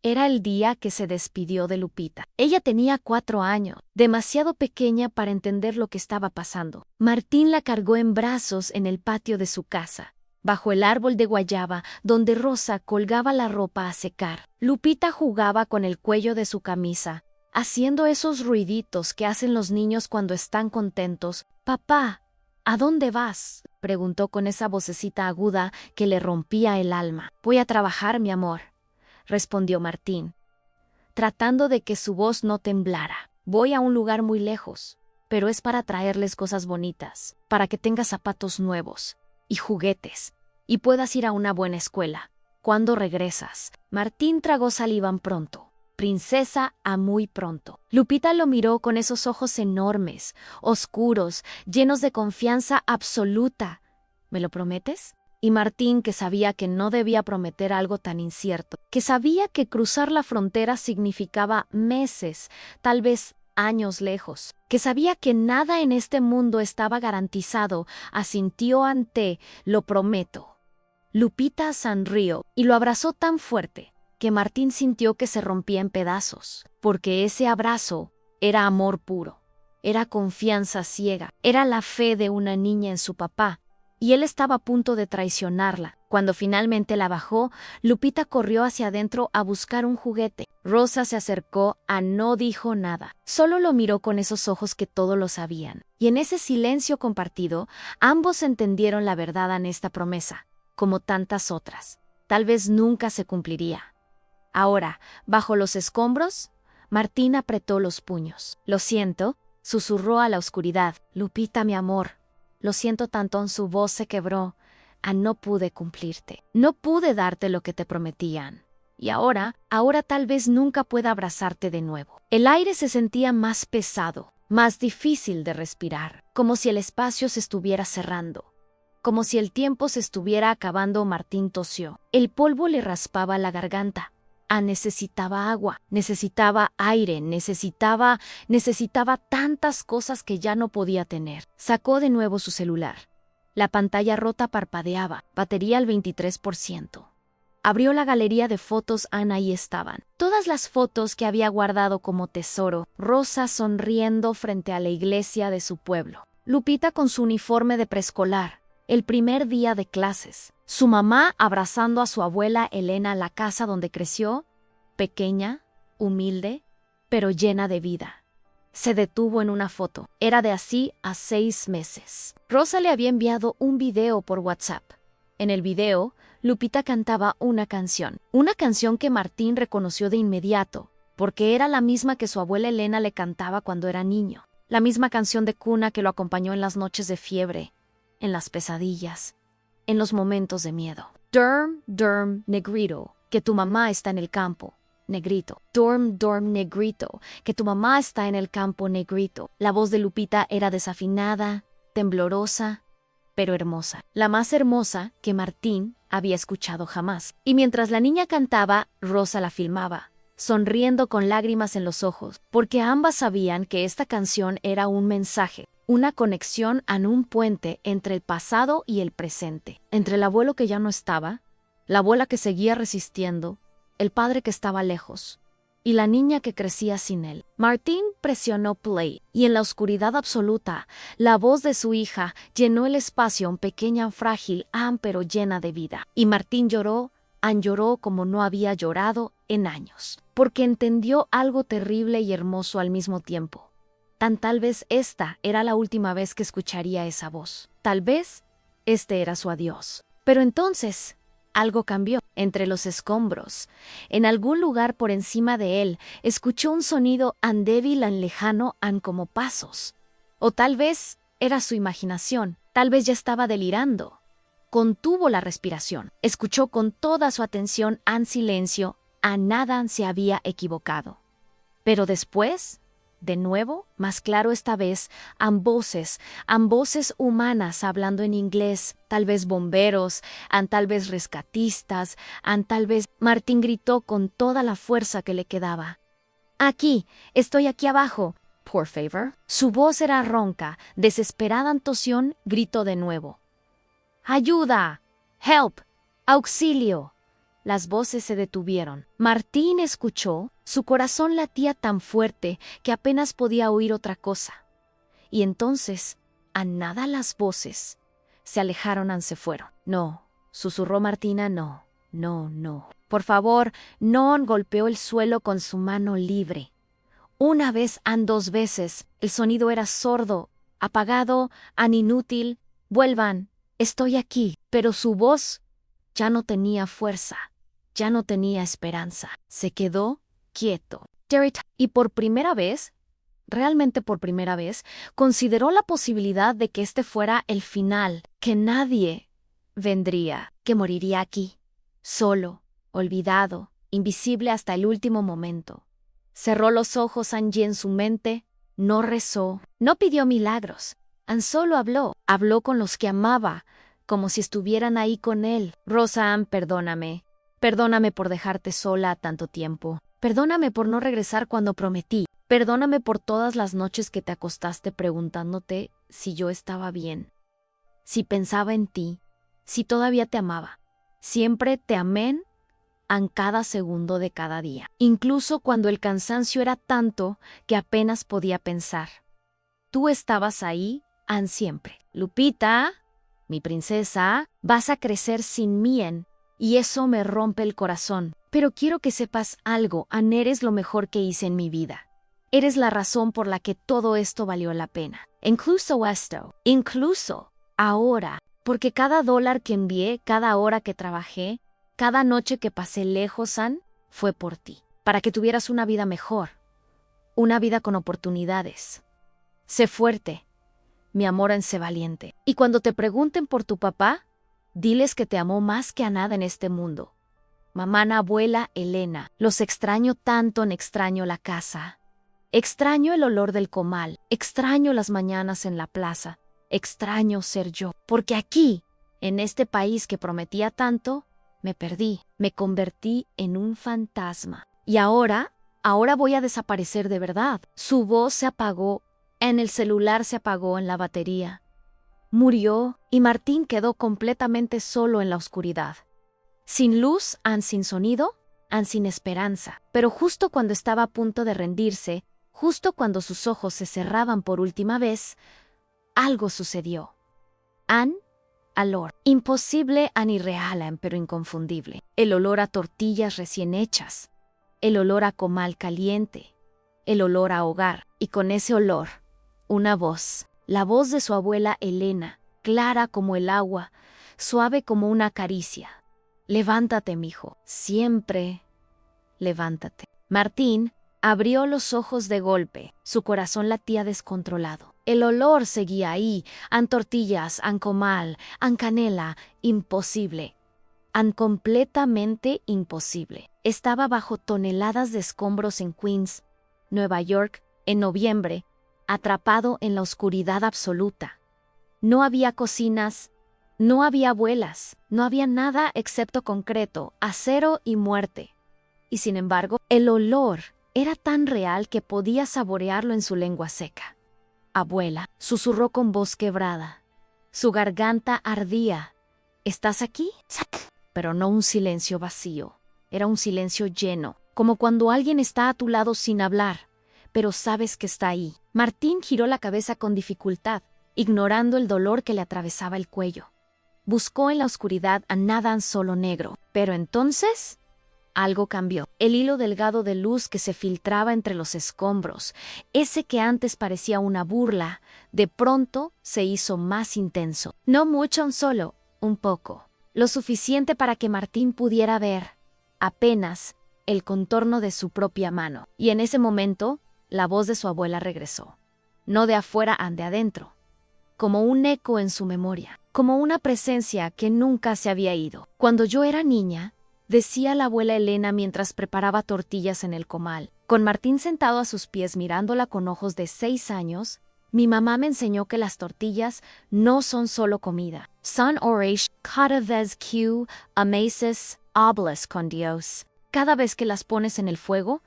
Era el día que se despidió de Lupita. Ella tenía 4 años, demasiado pequeña para entender lo que estaba pasando. Martín la cargó en brazos en el patio de su casa, bajo el árbol de guayaba donde Rosa colgaba la ropa a secar. Lupita jugaba con el cuello de su camisa, haciendo esos ruiditos que hacen los niños cuando están contentos. «Papá, ¿a dónde vas?», preguntó con esa vocecita aguda que le rompía el alma. «Voy a trabajar, mi amor», respondió Martín, tratando de que su voz no temblara. «Voy a un lugar muy lejos, pero es para traerles cosas bonitas, para que tengas zapatos nuevos y juguetes, y puedas ir a una buena escuela. ¿Cuándo regresas?». Martín tragó saliva pronto. «Princesa, a muy pronto». Lupita lo miró con esos ojos enormes, oscuros, llenos de confianza absoluta. «¿Me lo prometes?». Y Martín, que sabía que no debía prometer algo tan incierto, que sabía que cruzar la frontera significaba meses, tal vez años lejos, que sabía que nada en este mundo estaba garantizado, asintió ante «lo prometo». Lupita sonrió y lo abrazó tan fuerte que Martín sintió que se rompía en pedazos, porque ese abrazo era amor puro, era confianza ciega, era la fe de una niña en su papá, y él estaba a punto de traicionarla, Cuando finalmente la bajó, Lupita corrió hacia adentro a buscar un juguete. Rosa se acercó, no dijo nada. Solo lo miró con esos ojos que todo lo sabían. Y en ese silencio compartido, ambos entendieron la verdad en esta promesa, como tantas otras. Tal vez nunca se cumpliría. Ahora, bajo los escombros, Martín apretó los puños. «Lo siento», susurró a la oscuridad. «Lupita, mi amor, lo siento tanto». Su voz se quebró. No pude cumplirte. No pude darte lo que te prometían. Y ahora tal vez nunca pueda abrazarte de nuevo. El aire se sentía más pesado, más difícil de respirar, como si el espacio se estuviera cerrando, como si el tiempo se estuviera acabando. Martín tosió. El polvo le raspaba la garganta. Necesitaba agua, necesitaba aire, necesitaba tantas cosas que ya no podía tener. Sacó de nuevo su celular. La pantalla rota parpadeaba, batería al 23%. Abrió la galería de fotos. Ahí estaban. Todas las fotos que había guardado como tesoro. Rosa sonriendo frente a la iglesia de su pueblo. Lupita con su uniforme de preescolar. El primer día de clases. Su mamá abrazando a su abuela Elena, la casa donde creció. Pequeña, humilde, pero llena de vida. Se detuvo en una foto. Era de así a 6 meses. Rosa le había enviado un video por WhatsApp. En el video, Lupita cantaba una canción que Martín reconoció de inmediato, porque era la misma que su abuela Elena le cantaba cuando era niño. La misma canción de cuna que lo acompañó en las noches de fiebre, en las pesadillas, en los momentos de miedo. Dorm, dorm, negrito, que tu mamá está en el campo. Negrito. Dorm, dorm, negrito, que tu mamá está en el campo, negrito. La voz de Lupita era desafinada, temblorosa, pero hermosa. La más hermosa que Martín había escuchado jamás. Y mientras la niña cantaba, Rosa la filmaba, sonriendo con lágrimas en los ojos, porque ambas sabían que esta canción era un mensaje, una conexión en un puente entre el pasado y el presente, entre el abuelo que ya no estaba, la abuela que seguía resistiendo, el padre que estaba lejos, y la niña que crecía sin él. Martín presionó play, y en la oscuridad absoluta, la voz de su hija llenó el espacio, pequeña, frágil, pero llena de vida. Y Martín lloró como no había llorado en años, porque entendió algo terrible y hermoso al mismo tiempo. Tal vez esta era la última vez que escucharía esa voz. Tal vez este era su adiós. Pero entonces algo cambió. Entre los escombros, en algún lugar por encima de él, escuchó un sonido débil, lejano, como pasos. O tal vez era su imaginación, tal vez ya estaba delirando. Contuvo la respiración, escuchó con toda su atención, silencio, nada se había equivocado. Pero después, de nuevo, más claro esta vez, voces humanas hablando en inglés, tal vez bomberos, tal vez rescatistas, tal vez... Martín gritó con toda la fuerza que le quedaba. «Aquí, estoy aquí abajo, por favor». Su voz era ronca, desesperada. Tosió, gritó de nuevo. «¡Ayuda! ¡Help! ¡Auxilio!». Las voces se detuvieron. Martín escuchó. Su corazón latía tan fuerte que apenas podía oír otra cosa. Y entonces, nada las voces se alejaron, se fueron. «No», susurró Martina, «no, no, no. Por favor, no». Golpeó el suelo con su mano libre. Una vez, 2 veces. El sonido era sordo, apagado, inútil. «Vuelvan, estoy aquí». Pero su voz ya no tenía fuerza, ya no tenía esperanza. Se quedó quieto. Y por primera vez, realmente por primera vez, consideró la posibilidad de que este fuera el final, que nadie vendría, que moriría aquí, solo, olvidado, invisible hasta el último momento. Cerró los ojos y en su mente no rezó, no pidió milagros, solo habló con los que amaba, como si estuvieran ahí con él. «Rosa, perdóname. Perdóname por dejarte sola tanto tiempo. Perdóname por no regresar cuando prometí. Perdóname por todas las noches que te acostaste preguntándote si yo estaba bien, si pensaba en ti, si todavía te amaba. Siempre te amé en cada segundo de cada día, incluso cuando el cansancio era tanto que apenas podía pensar. Tú estabas ahí, siempre». «Lupita», Mi princesa, vas a crecer sin mí, y eso me rompe el corazón. Pero quiero que sepas algo, Ann, eres lo mejor que hice en mi vida. Eres la razón por la que todo esto valió la pena. Incluso ahora, porque cada dólar que envié, cada hora que trabajé, cada noche que pasé lejos, Ann, fue por ti, para que tuvieras una vida mejor, una vida con oportunidades. Sé fuerte, mi amor, sé valiente. Y cuando te pregunten por tu papá, diles que te amó más que a nada en este mundo. Mamá, abuela, Elena, los extraño tanto, extraño la casa. Extraño el olor del comal, extraño las mañanas en la plaza, extraño ser yo. Porque aquí, en este país que prometía tanto, me perdí, me convertí en un fantasma. Y ahora voy a desaparecer de verdad. Su voz se apagó, en el celular se apagó en la batería. Murió y Martín quedó completamente solo en la oscuridad. Sin luz, sin sonido, sin esperanza. Pero justo cuando estaba a punto de rendirse, justo cuando sus ojos se cerraban por última vez, algo sucedió. Olor. Imposible, irreal, pero inconfundible. El olor a tortillas recién hechas. El olor a comal caliente. El olor a hogar. Y con ese olor, una voz. La voz de su abuela Elena, clara como el agua, suave como una caricia. Levántate, mijo. Siempre levántate. Martín abrió los ojos de golpe. Su corazón latía descontrolado. El olor seguía ahí. Tortillas, comal, canela. Imposible. Completamente imposible. Estaba bajo toneladas de escombros en Queens, Nueva York, en noviembre, atrapado en la oscuridad absoluta. No había cocinas, no había abuelas, no había nada excepto concreto, acero y muerte. Y sin embargo, el olor era tan real que podía saborearlo en su lengua seca. Abuela, susurró con voz quebrada. Su garganta ardía. ¿Estás aquí? Pero no un silencio vacío. Era un silencio lleno, como cuando alguien está a tu lado sin hablar, pero sabes que está ahí. Martín giró la cabeza con dificultad, ignorando el dolor que le atravesaba el cuello. Buscó en la oscuridad a nada solo negro, pero entonces algo cambió. El hilo delgado de luz que se filtraba entre los escombros, ese que antes parecía una burla, de pronto se hizo más intenso. No mucho, solo un poco. Lo suficiente para que Martín pudiera ver, apenas, el contorno de su propia mano. Y en ese momento, la voz de su abuela regresó. No de afuera, de adentro. Como un eco en su memoria. Como una presencia que nunca se había ido. Cuando yo era niña, decía la abuela Elena mientras preparaba tortillas en el comal, con Martín sentado a sus pies mirándola con ojos de 6 años, mi mamá me enseñó que las tortillas no son solo comida. Son orash, cada vez que amases, hablas con Dios. Cada vez que las pones en el fuego,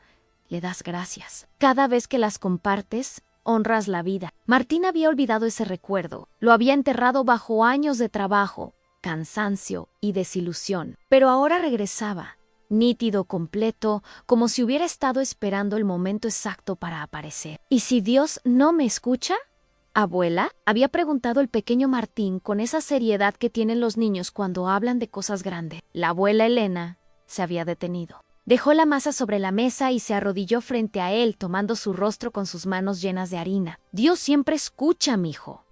le das gracias. Cada vez que las compartes, honras la vida. Martín había olvidado ese recuerdo. Lo había enterrado bajo años de trabajo, cansancio y desilusión. Pero ahora regresaba, nítido, completo, como si hubiera estado esperando el momento exacto para aparecer. ¿Y si Dios no me escucha? ¿Abuela? Había preguntado el pequeño Martín con esa seriedad que tienen los niños cuando hablan de cosas grandes. La abuela Elena se había detenido. Dejó la masa sobre la mesa y se arrodilló frente a él, tomando su rostro con sus manos llenas de harina. Dios siempre escucha, mijo.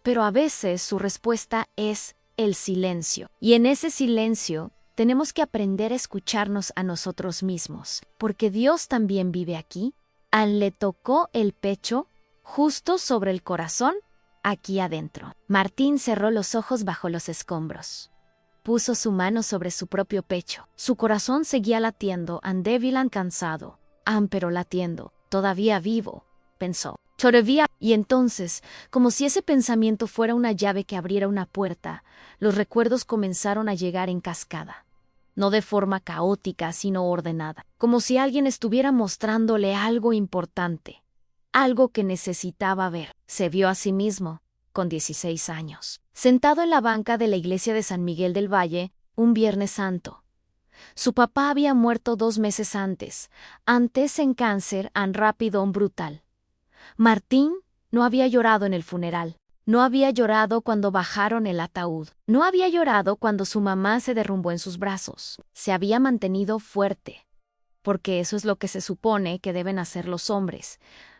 Pero a veces su respuesta es el silencio. Y en ese silencio tenemos que aprender a escucharnos a nosotros mismos, porque Dios también vive aquí. Le tocó el pecho, justo sobre el corazón, aquí adentro. Martín cerró los ojos bajo los escombros. Puso su mano sobre su propio pecho. Su corazón seguía latiendo, débil, cansado. Pero latiendo, todavía vivo, pensó. Todavía. Y entonces, como si ese pensamiento fuera una llave que abriera una puerta, los recuerdos comenzaron a llegar en cascada. No de forma caótica, sino ordenada. Como si alguien estuviera mostrándole algo importante. Algo que necesitaba ver. Se vio a sí mismo, con 16 años, sentado en la banca de la iglesia de San Miguel del Valle, un Viernes Santo. Su papá había muerto 2 meses antes en cáncer, rápido, brutal. Martín no había llorado en el funeral. No había llorado cuando bajaron el ataúd. No había llorado cuando su mamá se derrumbó en sus brazos. Se había mantenido fuerte, porque eso es lo que se supone que deben hacer los hombres,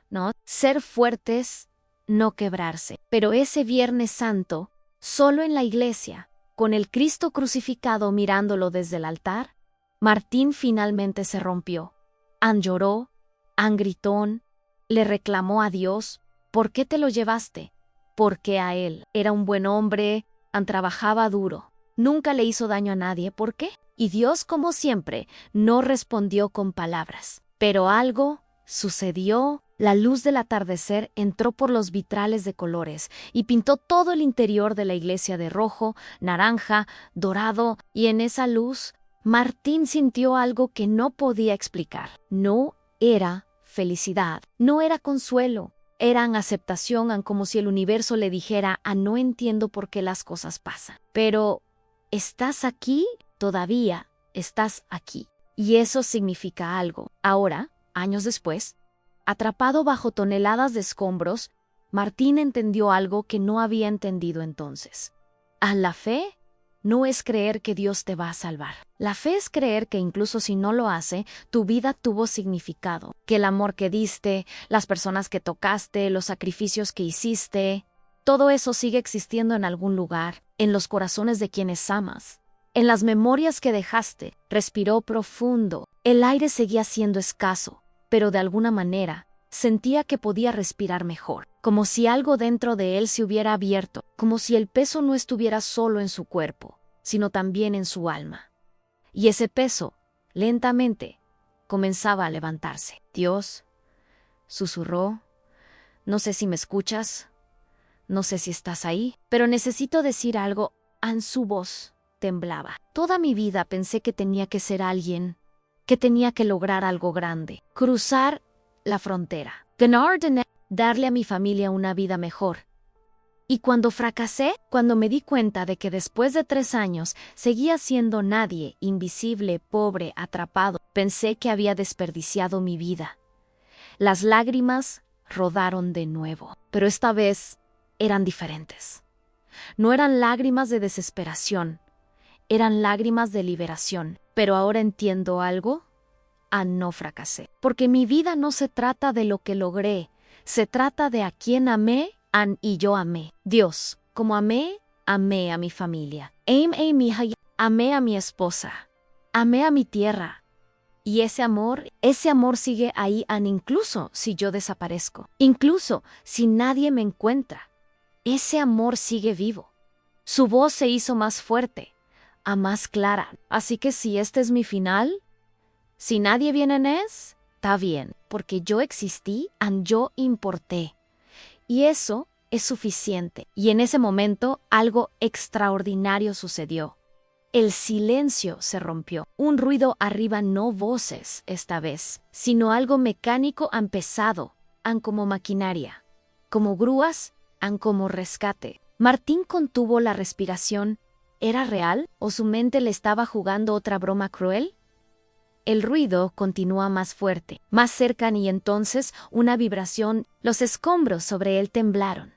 ¿no? Ser fuertes, no quebrarse. Pero ese Viernes Santo, solo en la iglesia, con el Cristo crucificado mirándolo desde el altar, Martín finalmente se rompió. Ann lloró, Ann gritó, le reclamó a Dios, ¿por qué te lo llevaste? Porque a él era un buen hombre, Ann trabajaba duro, nunca le hizo daño a nadie, ¿por qué? Y Dios, como siempre, no respondió con palabras. Pero algo sucedió. La luz del atardecer entró por los vitrales de colores y pintó todo el interior de la iglesia de rojo, naranja, dorado, y en esa luz, Martín sintió algo que no podía explicar. No era felicidad, no era consuelo, eran aceptación, como si el universo le dijera, no entiendo por qué las cosas pasan. Pero, ¿estás aquí? Todavía estás aquí. Y eso significa algo. Ahora, años después, atrapado bajo toneladas de escombros, Martín entendió algo que no había entendido entonces. A la fe no es creer que Dios te va a salvar. La fe es creer que incluso si no lo hace, tu vida tuvo significado, que el amor que diste, las personas que tocaste, los sacrificios que hiciste, todo eso sigue existiendo en algún lugar, en los corazones de quienes amas. En las memorias que dejaste, respiró profundo. El aire seguía siendo escaso, pero de alguna manera sentía que podía respirar mejor, como si algo dentro de él se hubiera abierto, como si el peso no estuviera solo en su cuerpo, sino también en su alma. Y ese peso, lentamente, comenzaba a levantarse. Dios, susurró, no sé si me escuchas, no sé si estás ahí, pero necesito decir algo. En su voz temblaba. Toda mi vida pensé que tenía que ser alguien, que tenía que lograr algo grande, cruzar la frontera, ganar dinero, darle a mi familia una vida mejor. Y cuando fracasé, cuando me di cuenta de que después de 3 años seguía siendo nadie, invisible, pobre, atrapado, pensé que había desperdiciado mi vida. Las lágrimas rodaron de nuevo, pero esta vez eran diferentes. No eran lágrimas de desesperación, eran lágrimas de liberación. Pero ahora entiendo algo. No fracasé. Porque mi vida no se trata de lo que logré, se trata de a quién amé, y yo amé. Dios, como amé a mi familia. Amé a mi esposa. Amé a mi tierra. Y ese amor sigue ahí, incluso si yo desaparezco. Incluso si nadie me encuentra. Ese amor sigue vivo. Su voz se hizo más fuerte, más clara. Así que si este es mi final, si nadie viene está bien, porque yo existí, yo importé. Y eso es suficiente. Y en ese momento algo extraordinario sucedió. El silencio se rompió. Un ruido arriba, no voces esta vez, sino algo mecánico, pesado, como maquinaria, como grúas, como rescate. Martín contuvo la respiración. ¿Era real o su mente le estaba jugando otra broma cruel? El ruido continúa más fuerte, más cerca, y entonces una vibración. Los escombros sobre él temblaron.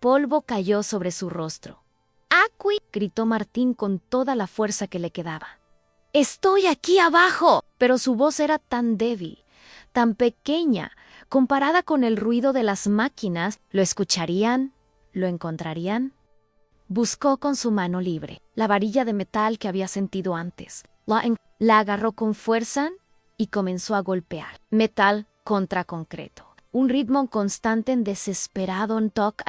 Polvo cayó sobre su rostro. ¡Acui! Gritó Martín con toda la fuerza que le quedaba. ¡Estoy aquí abajo! Pero su voz era tan débil, tan pequeña, comparada con el ruido de las máquinas. ¿Lo escucharían? ¿Lo encontrarían? Buscó con su mano libre la varilla de metal que había sentido antes. La agarró con fuerza y comenzó a golpear. Metal contra concreto. Un ritmo constante, desesperado, toc,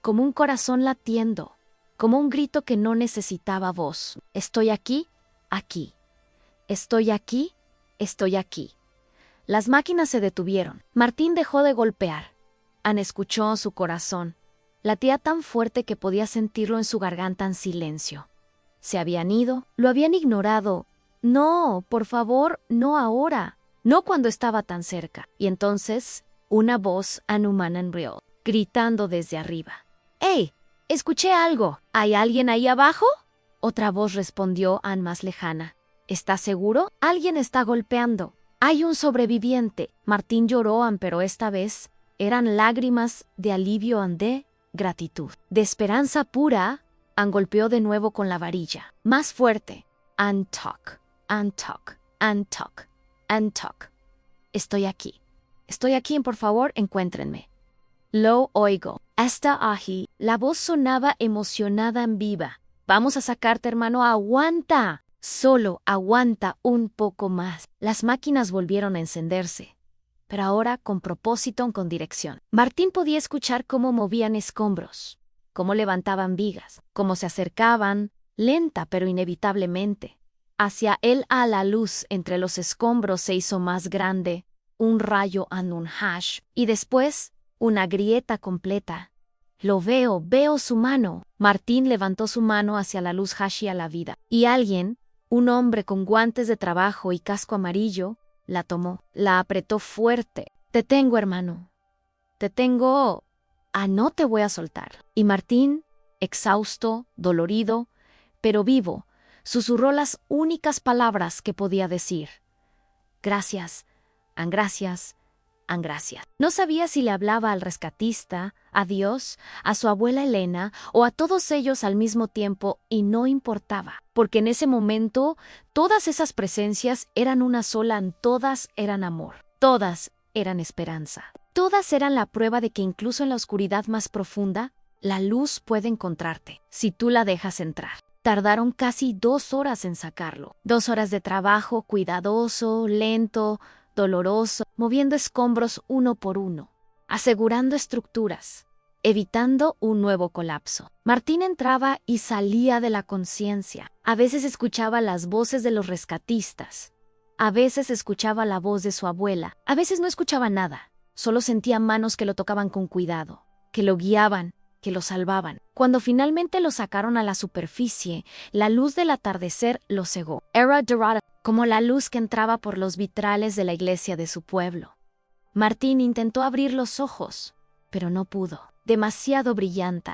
como un corazón latiendo, como un grito que no necesitaba voz. Estoy aquí, aquí. Estoy aquí, estoy aquí. Las máquinas se detuvieron. Martín dejó de golpear. Escuchó su corazón. Latía tan fuerte que podía sentirlo en su garganta en silencio. Se habían ido, lo habían ignorado. No, por favor, no ahora. No cuando estaba tan cerca. Y entonces, una voz humana en real, gritando desde arriba. ¡Hey! Escuché algo. ¿Hay alguien ahí abajo? Otra voz respondió, más lejana. ¿Estás seguro? Alguien está golpeando. Hay un sobreviviente. Martín lloró, pero esta vez eran lágrimas de alivio, de gratitud. De esperanza pura, Ann golpeó de nuevo con la varilla. Más fuerte. Ann Toc, Ann Toc, Ann Toc, Ann Toc. Estoy aquí. Estoy aquí, por favor, encuéntrenme. Lo oigo. Hasta allí, la voz sonaba emocionada en viva. Vamos a sacarte, hermano, aguanta. Solo aguanta un poco más. Las máquinas volvieron a encenderse, pero ahora con propósito, con dirección. Martín podía escuchar cómo movían escombros, cómo levantaban vigas, cómo se acercaban, lenta pero inevitablemente. Hacia él a la luz entre los escombros se hizo más grande, un rayo and un hash, y después una grieta completa. Lo veo su mano. Martín levantó su mano hacia la luz hash y a la vida. Y alguien, un hombre con guantes de trabajo y casco amarillo, la tomó, la apretó fuerte. Te tengo, hermano. Te tengo. No te voy a soltar. Y Martín, exhausto, dolorido, pero vivo, susurró las únicas palabras que podía decir. Gracias, Ann, gracias, Ann, gracias. No sabía si le hablaba al rescatista, a Dios, a su abuela Elena o a todos ellos al mismo tiempo, y no importaba, porque en ese momento todas esas presencias eran una sola, todas eran amor, todas eran esperanza. Todas eran la prueba de que incluso en la oscuridad más profunda, la luz puede encontrarte, si tú la dejas entrar. Tardaron casi 2 horas en sacarlo. 2 horas de trabajo cuidadoso, lento, doloroso, moviendo escombros uno por uno, asegurando estructuras, evitando un nuevo colapso. Martín entraba y salía de la conciencia. A veces escuchaba las voces de los rescatistas. A veces escuchaba la voz de su abuela. A veces no escuchaba nada. Solo sentía manos que lo tocaban con cuidado, que lo guiaban, que lo salvaban. Cuando finalmente lo sacaron a la superficie, la luz del atardecer lo cegó. Era dorada, como la luz que entraba por los vitrales de la iglesia de su pueblo. Martín intentó abrir los ojos, pero no pudo. Demasiado brillante,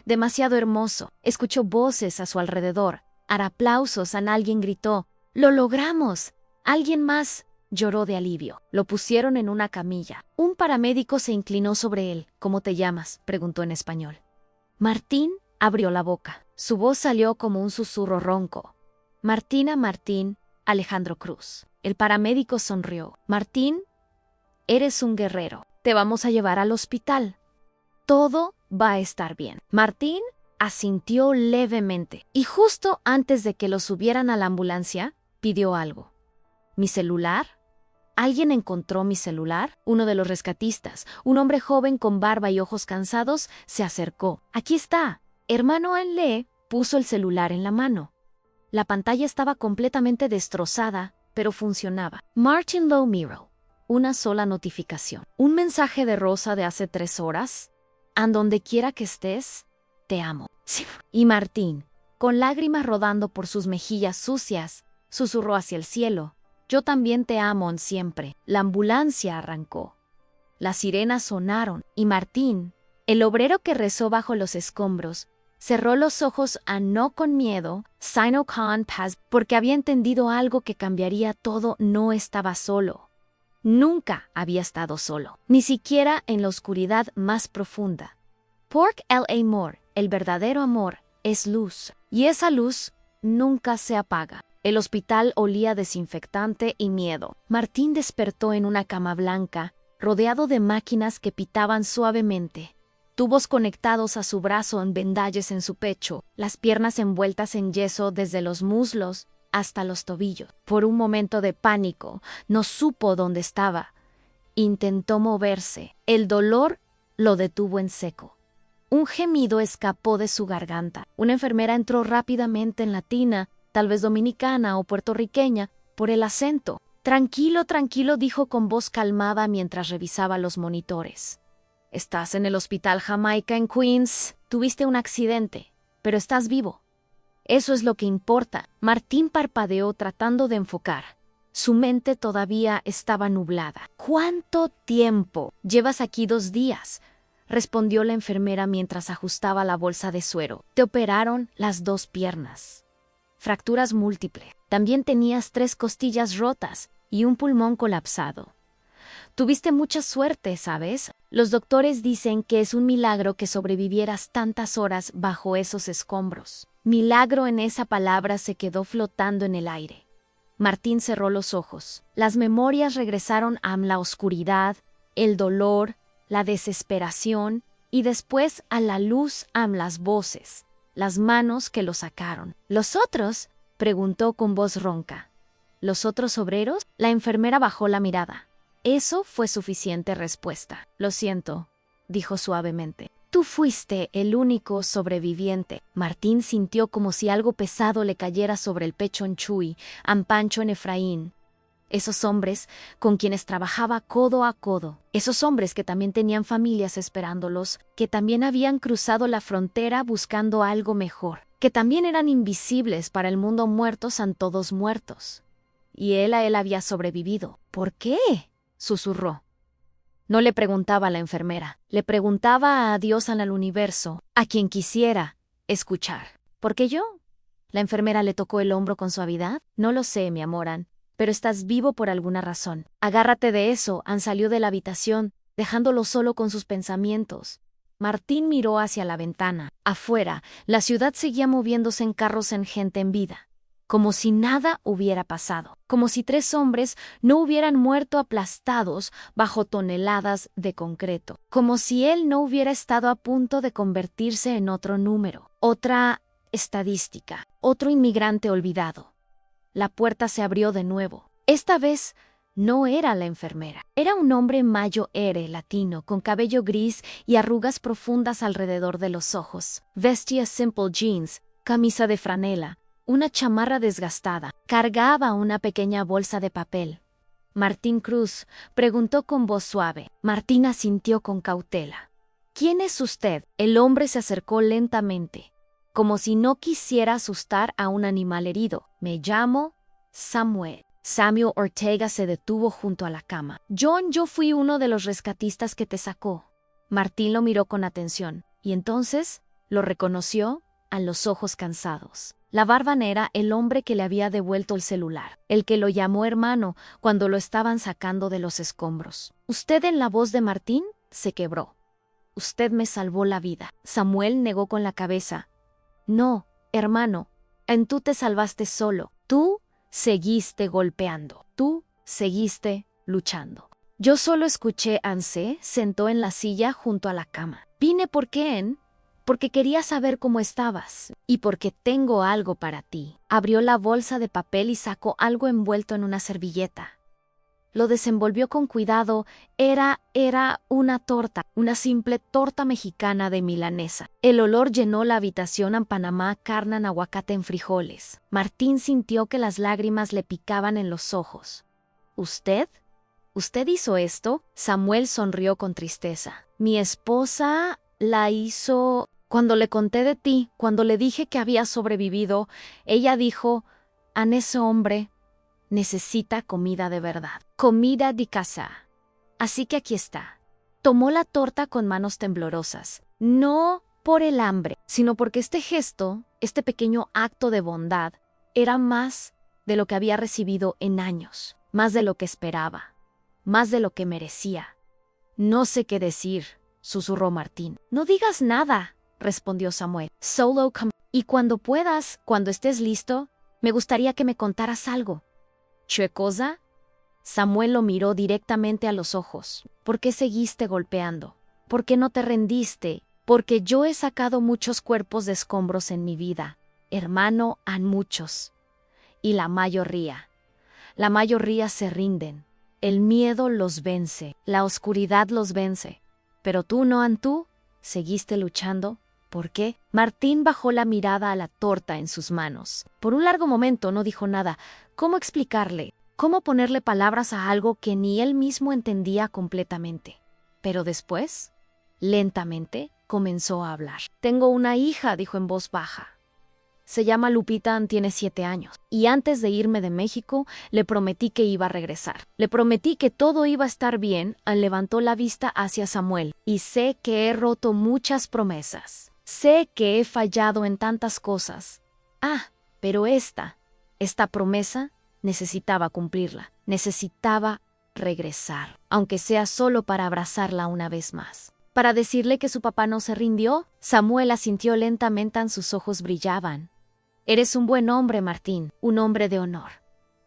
demasiado hermoso. Escuchó voces a su alrededor. Aplausos. Alguien gritó, ¡lo logramos! Alguien más lloró de alivio. Lo pusieron en una camilla. Un paramédico se inclinó sobre él. ¿Cómo te llamas?, preguntó en español. Martín abrió la boca. Su voz salió como un susurro ronco. Martina Martín Alejandro Cruz. El paramédico sonrió. Martín, eres un guerrero. Te vamos a llevar al hospital. Todo va a estar bien. Martín asintió levemente. Y justo antes de que lo subieran a la ambulancia, pidió algo. ¿Mi celular? ¿Alguien encontró mi celular? Uno de los rescatistas, un hombre joven con barba y ojos cansados, se acercó. Aquí está. Hermano Anle puso el celular en la mano. La pantalla estaba completamente destrozada, pero funcionaba. Martin Low miró. Una sola notificación. Un mensaje de Rosa de hace 3 horas. Ann, donde quiera que estés, te amo. Sí. Y Martín, con lágrimas rodando por sus mejillas sucias, susurró hacia el cielo. Yo también te amo, Ann, siempre. La ambulancia arrancó. Las sirenas sonaron, y Martín, el obrero que rezó bajo los escombros, cerró los ojos no con miedo, sino con paz, porque había entendido algo que cambiaría todo. No estaba solo. Nunca había estado solo, ni siquiera en la oscuridad más profunda. Porque el amor, el verdadero amor, es luz, y esa luz nunca se apaga. El hospital olía desinfectante y miedo. Martín despertó en una cama blanca, rodeado de máquinas que pitaban suavemente. Tubos conectados a su brazo en vendalles en su pecho, las piernas envueltas en yeso desde los muslos hasta los tobillos. Por un momento de pánico, no supo dónde estaba. Intentó moverse. El dolor lo detuvo en seco. Un gemido escapó de su garganta. Una enfermera entró rápidamente en la tina, tal vez dominicana o puertorriqueña, por el acento. Tranquilo, tranquilo, dijo con voz calmada mientras revisaba los monitores. Estás en el hospital Jamaica en Queens. Tuviste un accidente, pero estás vivo. Eso es lo que importa. Martín parpadeó tratando de enfocar. Su mente todavía estaba nublada. ¿Cuánto tiempo? Llevas aquí 2 días, respondió la enfermera mientras ajustaba la bolsa de suero. Te operaron las 2 piernas. Fracturas múltiples. También tenías 3 costillas rotas y un pulmón colapsado. Tuviste mucha suerte, ¿sabes? Los doctores dicen que es un milagro que sobrevivieras tantas horas bajo esos escombros. Milagro en esa palabra se quedó flotando en el aire. Martín cerró los ojos. Las memorias regresaron a la oscuridad, el dolor, la desesperación y después a la luz las voces, las manos que lo sacaron. ¿Los otros?, preguntó con voz ronca. ¿Los otros obreros? La enfermera bajó la mirada. Eso fue suficiente respuesta. Lo siento, dijo suavemente. Tú fuiste el único sobreviviente. Martín sintió como si algo pesado le cayera sobre el pecho en Chuy, en Pancho, en Efraín. Esos hombres con quienes trabajaba codo a codo. Esos hombres que también tenían familias esperándolos, que también habían cruzado la frontera buscando algo mejor, que también eran invisibles para el mundo muertos a todos muertos. Y él había sobrevivido. ¿Por qué?, susurró. No le preguntaba a la enfermera, le preguntaba a Dios, al universo, a quien quisiera escuchar. ¿Por qué yo? La enfermera le tocó el hombro con suavidad. No lo sé, mi amor, Ann, pero estás vivo por alguna razón. Agárrate de eso. Ann salió de la habitación, dejándolo solo con sus pensamientos. Martín miró hacia la ventana. Afuera, la ciudad seguía moviéndose en carros, en gente, en vida. Como si nada hubiera pasado, como si 3 hombres no hubieran muerto aplastados bajo toneladas de concreto, como si él no hubiera estado a punto de convertirse en otro número, otra estadística, otro inmigrante olvidado. La puerta se abrió de nuevo. Esta vez no era la enfermera. Era un hombre mayo latino, con cabello gris y arrugas profundas alrededor de los ojos. Vestía simple jeans, camisa de franela, una chamarra desgastada. Cargaba una pequeña bolsa de papel. «¿Martín Cruz?», preguntó con voz suave. Martín asintió con cautela. «¿Quién es usted?». El hombre se acercó lentamente, como si no quisiera asustar a un animal herido. «Me llamo Samuel». Samuel Ortega se detuvo junto a la cama. «Yo fui uno de los rescatistas que te sacó». Martín lo miró con atención, y entonces lo reconoció a los ojos cansados. La barba era el hombre que le había devuelto el celular, el que lo llamó hermano cuando lo estaban sacando de los escombros. «¿Usted?». En la voz de Martín se quebró. «Usted me salvó la vida». Samuel negó con la cabeza. «No, hermano, tú te salvaste solo. Tú seguiste golpeando. Tú seguiste luchando». Yo solo escuché. Ann se sentó en la silla junto a la cama. «Vine porque quería saber cómo estabas y porque tengo algo para ti». Abrió la bolsa de papel y sacó algo envuelto en una servilleta. Lo desenvolvió con cuidado. Era una torta, una simple torta mexicana de milanesa. El olor llenó la habitación. En Panamá, carne, en aguacate, en frijoles. Martín sintió que las lágrimas le picaban en los ojos. «¿Usted? ¿Usted hizo esto?». Samuel sonrió con tristeza. «Mi esposa la hizo. Cuando le conté de ti, cuando le dije que había sobrevivido, ella dijo: «Ann, ese hombre necesita comida de verdad, comida de casa». Así que aquí está». Tomó la torta con manos temblorosas, no por el hambre, sino porque este gesto, este pequeño acto de bondad, era más de lo que había recibido en años, más de lo que esperaba, más de lo que merecía. «No sé qué decir», susurró Martín. «No digas nada», respondió Samuel. «Solo come. Y cuando puedas, cuando estés listo, me gustaría que me contaras algo». «¿Qué cosa?». Samuel lo miró directamente a los ojos. «¿Por qué seguiste golpeando? ¿Por qué no te rendiste? Porque yo he sacado muchos cuerpos de escombros en mi vida, hermano, han muchos. Y la mayoría se rinden. El miedo los vence, la oscuridad los vence. Pero tú no, tú seguiste luchando». «¿Por qué?». Martín bajó la mirada a la torta en sus manos. Por un largo momento no dijo nada. ¿Cómo explicarle? ¿Cómo ponerle palabras a algo que ni él mismo entendía completamente? Pero después, lentamente, comenzó a hablar. «Tengo una hija», dijo en voz baja. «Se llama Lupita, tiene 7 años. Y antes de irme de México, le prometí que iba a regresar. Le prometí que todo iba a estar bien». Levantó la vista hacia Samuel. «Y sé que he roto muchas promesas. Sé que he fallado en tantas cosas. Pero esta promesa necesitaba cumplirla. Necesitaba regresar, aunque sea solo para abrazarla una vez más. Para decirle que su papá no se rindió, Samuel asintió lentamente, sus ojos brillaban. Eres un buen hombre, Martín, un hombre de honor.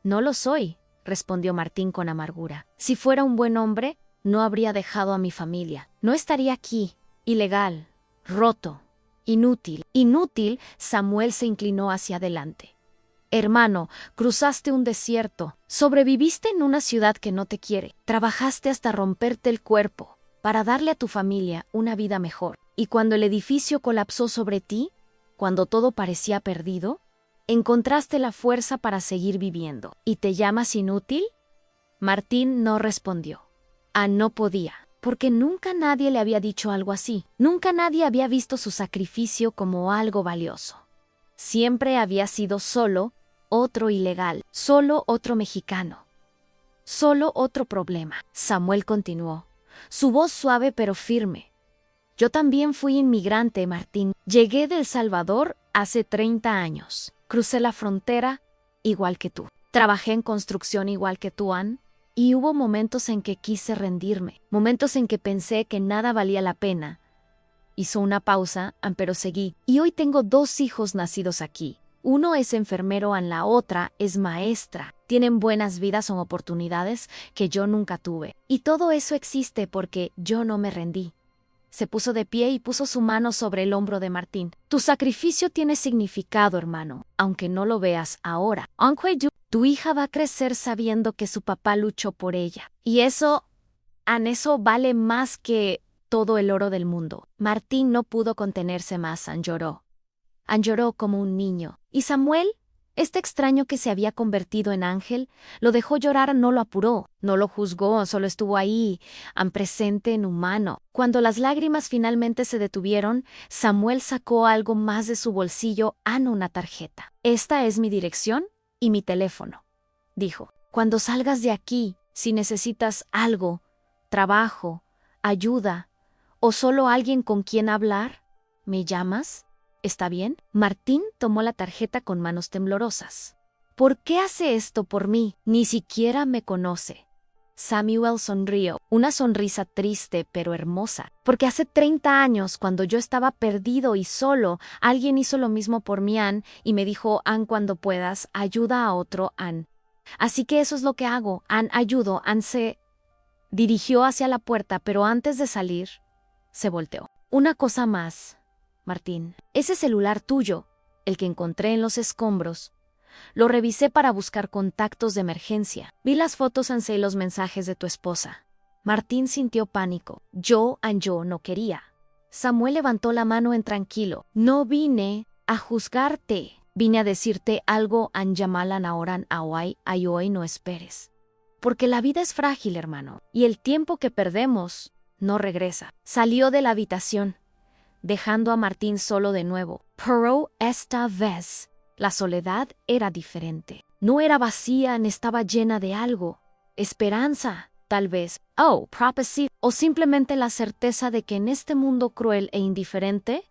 No lo soy, respondió Martín con amargura. Si fuera un buen hombre, no habría dejado a mi familia. No estaría aquí, ilegal, roto, inútil. Inútil, Samuel se inclinó hacia adelante. Hermano, cruzaste un desierto, sobreviviste en una ciudad que no te quiere, trabajaste hasta romperte el cuerpo para darle a tu familia una vida mejor. Y cuando el edificio colapsó sobre ti, cuando todo parecía perdido, encontraste la fuerza para seguir viviendo. ¿Y te llamas inútil? Martín no respondió. No podía, porque nunca nadie le había dicho algo así. Nunca nadie había visto su sacrificio como algo valioso. Siempre había sido solo otro ilegal, solo otro mexicano, solo otro problema. Samuel continuó, su voz suave pero firme. Yo también fui inmigrante, Martín. Llegué de El Salvador hace 30 años. Crucé la frontera igual que tú. Trabajé en construcción igual que tú, Ann. Y hubo momentos en que quise rendirme, momentos en que pensé que nada valía la pena. Hizo una pausa, pero seguí. Y hoy tengo 2 hijos nacidos aquí. Uno es enfermero, la otra es maestra. Tienen buenas vidas, son oportunidades que yo nunca tuve. Y todo eso existe porque yo no me rendí. Se puso de pie y puso su mano sobre el hombro de Martín. Tu sacrificio tiene significado, hermano, aunque no lo veas ahora. Tu hija va a crecer sabiendo que su papá luchó por ella. Y eso vale más que todo el oro del mundo. Martín no pudo contenerse más, lloró. Lloró como un niño. Y Samuel, este extraño que se había convertido en ángel, lo dejó llorar, no lo apuró, no lo juzgó, solo estuvo ahí, presente en humano. Cuando las lágrimas finalmente se detuvieron, Samuel sacó algo más de su bolsillo, una tarjeta. Esta es mi dirección y mi teléfono, dijo. Cuando salgas de aquí, si necesitas algo, trabajo, ayuda, o solo alguien con quien hablar, ¿me llamas? ¿Está bien? Martín tomó la tarjeta con manos temblorosas. ¿Por qué hace esto por mí? Ni siquiera me conoce. Samuel sonrió, una sonrisa triste pero hermosa, porque hace 30 años, cuando yo estaba perdido y solo, alguien hizo lo mismo por mí, Ann, y me dijo, Ann, cuando puedas, ayuda a otro, Ann. Así que eso es lo que hago, Ann, ayudo. Ann se dirigió hacia la puerta, pero antes de salir, se volteó. Una cosa más, Martín, ese celular tuyo, el que encontré en los escombros, lo revisé para buscar contactos de emergencia. Vi las fotos y los mensajes de tu esposa. Martín sintió pánico. Yo no quería. Samuel levantó la mano tranquilo. No vine a juzgarte. Vine a decirte algo, Yamalan ahora hoy no esperes. Porque la vida es frágil, hermano, y el tiempo que perdemos no regresa. Salió de la habitación, dejando a Martín solo de nuevo. Pero esta vez, la soledad era diferente. No era vacía, estaba llena de algo. Esperanza, tal vez. Prophecy. O simplemente la certeza de que en este mundo cruel e indiferente,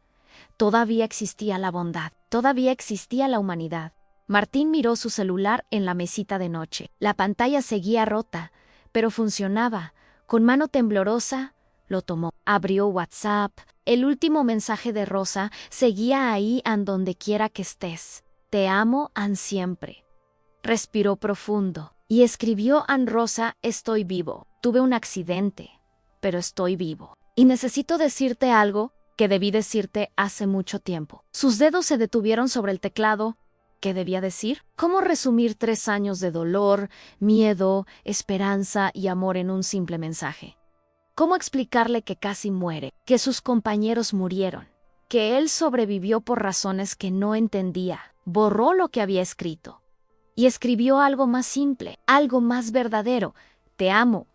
todavía existía la bondad, todavía existía la humanidad. Martín miró su celular en la mesita de noche. La pantalla seguía rota, pero funcionaba. Con mano temblorosa, lo tomó. Abrió WhatsApp. El último mensaje de Rosa seguía ahí, donde quiera que estés. Te amo, siempre. Respiró profundo y escribió Rosa, estoy vivo. Tuve un accidente, pero estoy vivo. Y necesito decirte algo que debí decirte hace mucho tiempo. Sus dedos se detuvieron sobre el teclado. ¿Qué debía decir? ¿Cómo resumir 3 años de dolor, miedo, esperanza y amor en un simple mensaje? ¿Cómo explicarle que casi muere, que sus compañeros murieron, que él sobrevivió por razones que no entendía? Borró lo que había escrito y escribió algo más simple, algo más verdadero. Te amo,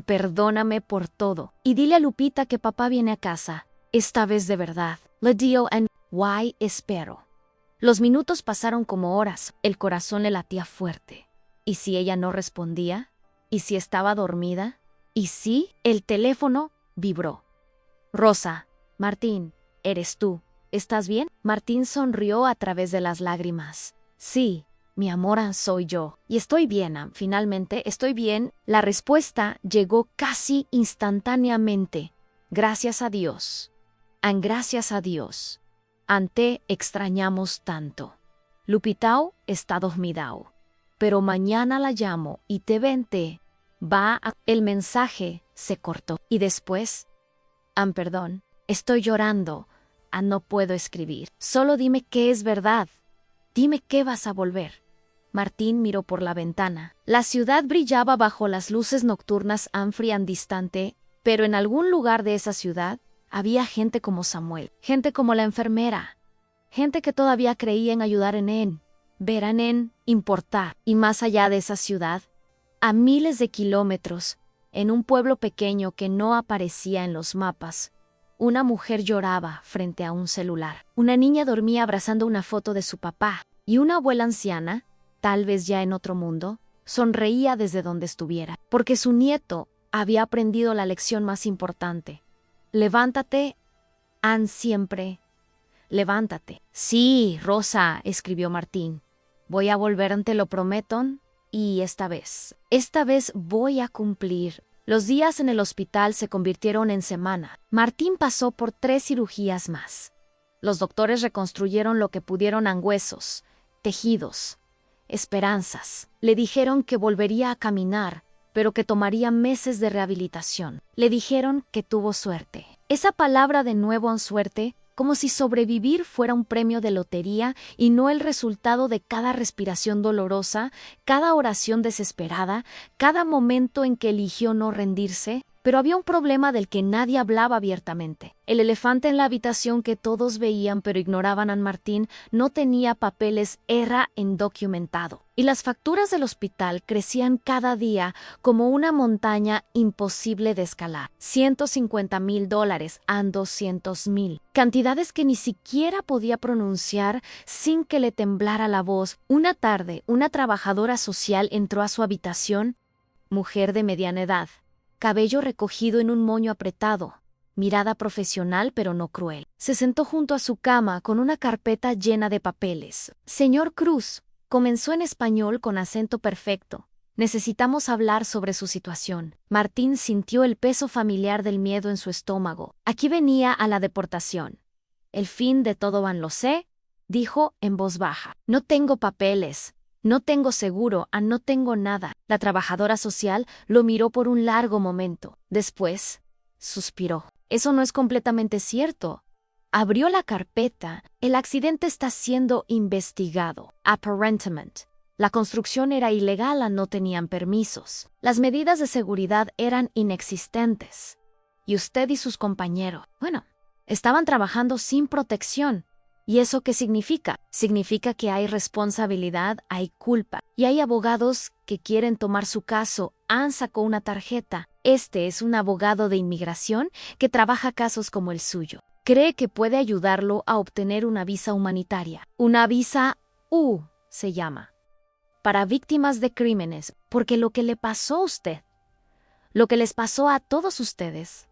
perdóname por todo. Y dile a Lupita que papá viene a casa, esta vez de verdad. Le dio espero. Los minutos pasaron como horas, el corazón le latía fuerte. ¿Y si ella no respondía? ¿Y si estaba dormida? ¿Y si? El teléfono vibró. Rosa, Martín, ¿eres tú? ¿Estás bien? Martín sonrió a través de las lágrimas. Sí, Mi amor, Ann, soy yo. Y estoy bien, Ann. Finalmente, estoy bien. La respuesta llegó casi instantáneamente. Gracias a Dios. Ann, gracias a Dios. Ann, te extrañamos tanto. Lupitao está dormidao. Pero mañana la llamo y te vente. El mensaje se cortó. Y después, Ann, perdón, estoy llorando. Ann, no puedo escribir. Solo dime que es verdad. Dime que vas a volver. Martín miró por la ventana. La ciudad brillaba bajo las luces nocturnas amplia y distante, pero en algún lugar de esa ciudad había gente como Samuel, gente como la enfermera, gente que todavía creía en ayudar en él, ver a él, importar. Y más allá de esa ciudad, a miles de kilómetros, en un pueblo pequeño que no aparecía en los mapas, una mujer lloraba frente a un celular. Una niña dormía abrazando una foto de su papá, y una abuela anciana, tal vez ya en otro mundo, sonreía desde donde estuviera, porque su nieto había aprendido la lección más importante. Levántate, Ann, siempre. Levántate. Sí, Rosa, escribió Martín. Voy a volver, te lo prometo, y esta vez voy a cumplir. Los días en el hospital se convirtieron en semana. Martín pasó por 3 cirugías más. Los doctores reconstruyeron lo que pudieron en huesos, tejidos, esperanzas. Le dijeron que volvería a caminar, pero que tomaría meses de rehabilitación. Le dijeron que tuvo suerte. Esa palabra de nuevo en suerte, como si sobrevivir fuera un premio de lotería y no el resultado de cada respiración dolorosa, cada oración desesperada, cada momento en que eligió no rendirse. Pero había un problema del que nadie hablaba abiertamente. El elefante en la habitación que todos veían pero ignoraban a Martín no tenía papeles, era indocumentado. Y las facturas del hospital crecían cada día como una montaña imposible de escalar. $150,000 a $200,000. Cantidades que ni siquiera podía pronunciar sin que le temblara la voz. Una tarde, una trabajadora social entró a su habitación, mujer de mediana edad. Cabello recogido en un moño apretado, mirada profesional pero no cruel. Se sentó junto a su cama con una carpeta llena de papeles. Señor Cruz, comenzó en español con acento perfecto. Necesitamos hablar sobre su situación. Martín sintió el peso familiar del miedo en su estómago. Aquí venía a la deportación. El fin de todo, Van, lo sé, dijo en voz baja. No tengo papeles. No tengo seguro, no tengo nada. La trabajadora social lo miró por un largo momento. Después, suspiró. Eso no es completamente cierto. Abrió la carpeta. El accidente está siendo investigado. Aparentemente. La construcción era ilegal, no tenían permisos. Las medidas de seguridad eran inexistentes. Y usted y sus compañeros, estaban trabajando sin protección. ¿Y eso qué significa? Significa que hay responsabilidad, hay culpa. Y hay abogados que quieren tomar su caso. Ann sacó una tarjeta. Este es un abogado de inmigración que trabaja casos como el suyo. Cree que puede ayudarlo a obtener una visa humanitaria. Una visa U se llama. Para víctimas de crímenes, porque lo que le pasó a usted, lo que les pasó a todos ustedes,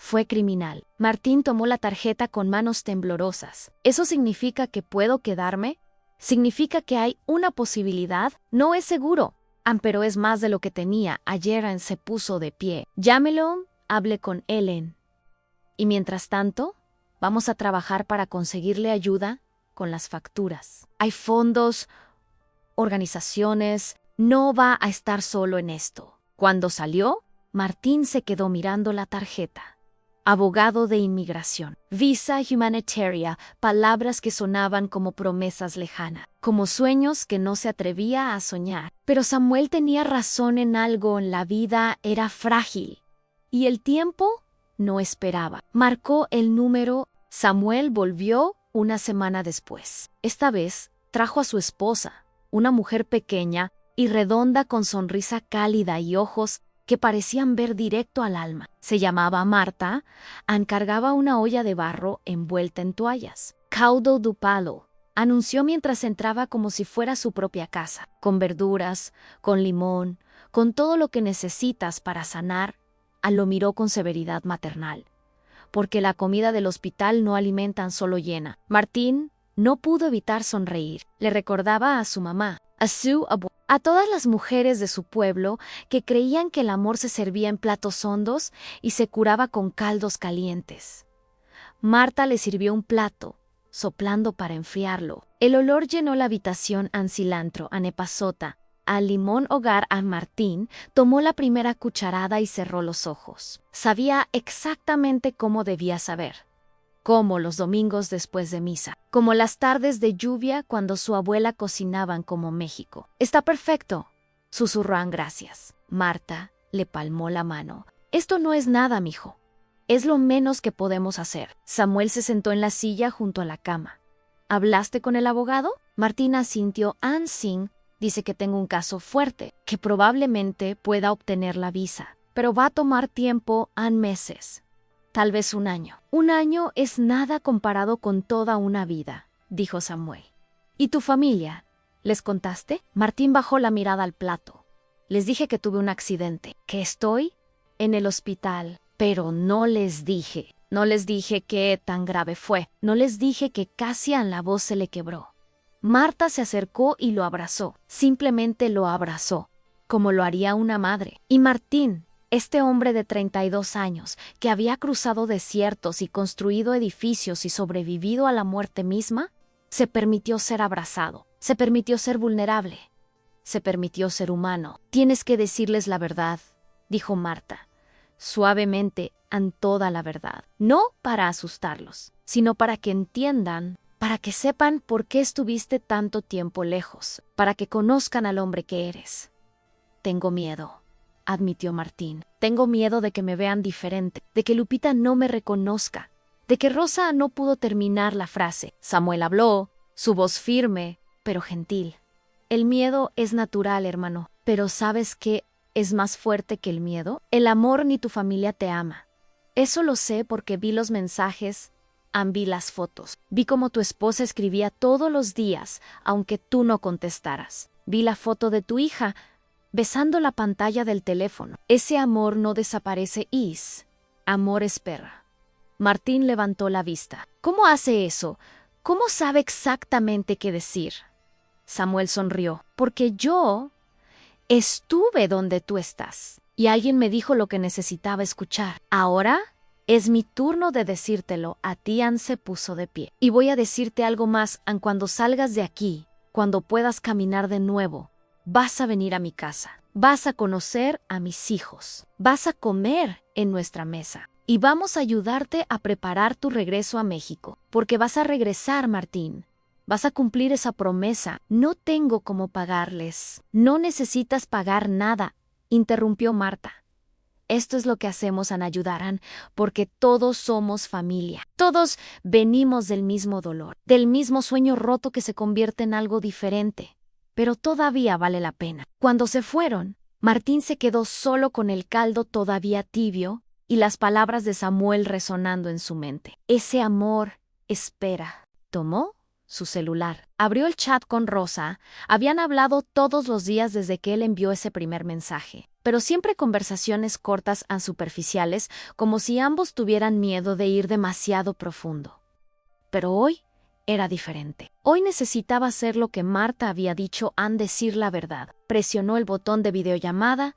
fue criminal. Martín tomó la tarjeta con manos temblorosas. ¿Eso significa que puedo quedarme? ¿Significa que hay una posibilidad? No es seguro. Pero es más de lo que tenía. Ayer Ann se puso de pie. Llámelo, hable con Ellen. Y mientras tanto, vamos a trabajar para conseguirle ayuda con las facturas. Hay fondos, organizaciones. No va a estar solo en esto. Cuando salió, Martín se quedó mirando la tarjeta. Abogado de inmigración. Visa humanitaria, palabras que sonaban como promesas lejanas, como sueños que no se atrevía a soñar. Pero Samuel tenía razón en algo, en la vida era frágil. Y el tiempo no esperaba. Marcó el número. Samuel volvió una semana después. Esta vez trajo a su esposa, una mujer pequeña y redonda con sonrisa cálida y ojos que parecían ver directo al alma. Se llamaba Marta. Ann cargaba una olla de barro envuelta en toallas. Caldo do palo, anunció mientras entraba como si fuera su propia casa, con verduras, con limón, con todo lo que necesitas para sanar. Ann lo miró con severidad maternal, porque la comida del hospital no alimenta solo llena. Martín no pudo evitar sonreír. Le recordaba a su mamá. a todas las mujeres de su pueblo que creían que el amor se servía en platos hondos y se curaba con caldos calientes. Marta le sirvió un plato, soplando para enfriarlo. El olor llenó la habitación a cilantro, a nepasota, al limón hogar. A Martín tomó la primera cucharada y cerró los ojos. Sabía exactamente cómo debía saber. Como los domingos después de misa, como las tardes de lluvia cuando su abuela cocinaban como México. «Está perfecto», susurró Ann Gracias. Marta le palmó la mano. «Esto no es nada, mijo. Es lo menos que podemos hacer». Samuel se sentó en la silla junto a la cama. «¿Hablaste con el abogado?» Martín asintió. «Ann Singh dice que tengo un caso fuerte, que probablemente pueda obtener la visa, pero va a tomar tiempo, meses. Tal vez un año. Un año es nada comparado con toda una vida», dijo Samuel. «¿Y tu familia? ¿Les contaste?» Martín bajó la mirada al plato. «Les dije que tuve un accidente, que estoy en el hospital, pero no les dije. No les dije qué tan grave fue. No les dije que casi a la voz se le quebró». Marta se acercó y lo abrazó. Simplemente lo abrazó, como lo haría una madre. Y Martín, este hombre de 32 años, que había cruzado desiertos y construido edificios y sobrevivido a la muerte misma, se permitió ser abrazado, se permitió ser vulnerable, se permitió ser humano. «Tienes que decirles la verdad», dijo Marta, suavemente, en toda la verdad. «No para asustarlos, sino para que entiendan, para que sepan por qué estuviste tanto tiempo lejos, para que conozcan al hombre que eres». «Tengo miedo», admitió Martín. «Tengo miedo de que me vean diferente, de que Lupita no me reconozca, de que Rosa no pudo terminar la frase». Samuel habló, su voz firme, pero gentil. «El miedo es natural, hermano, pero ¿sabes qué es más fuerte que el miedo? El amor. Ni tu familia te ama. Eso lo sé porque vi los mensajes, vi las fotos. Vi cómo tu esposa escribía todos los días, aunque tú no contestaras. Vi la foto de tu hija besando la pantalla del teléfono. Ese amor no desaparece, amor espera». Martín levantó la vista. «¿Cómo hace eso? ¿Cómo sabe exactamente qué decir?» Samuel sonrió. «Porque yo estuve donde tú estás y alguien me dijo lo que necesitaba escuchar. Ahora es mi turno de decírtelo». A ti. Ann se puso de pie. «Y voy a decirte algo más, Ann. Cuando salgas de aquí, cuando puedas caminar de nuevo, vas a venir a mi casa, vas a conocer a mis hijos, vas a comer en nuestra mesa y vamos a ayudarte a preparar tu regreso a México, porque vas a regresar, Martín. Vas a cumplir esa promesa. No tengo cómo pagarles». «No necesitas pagar nada», interrumpió Marta. «Esto es lo que hacemos, Ann, ayudarán, porque todos somos familia. Todos venimos del mismo dolor, del mismo sueño roto que se convierte en algo diferente. Pero todavía vale la pena». Cuando se fueron, Martín se quedó solo con el caldo todavía tibio y las palabras de Samuel resonando en su mente. «Ese amor espera». Tomó su celular, abrió el chat con Rosa. Habían hablado todos los días desde que él envió ese primer mensaje, pero siempre conversaciones cortas y superficiales, como si ambos tuvieran miedo de ir demasiado profundo. Pero hoy era diferente. Hoy necesitaba hacer lo que Marta había dicho, decir la verdad. Presionó el botón de videollamada.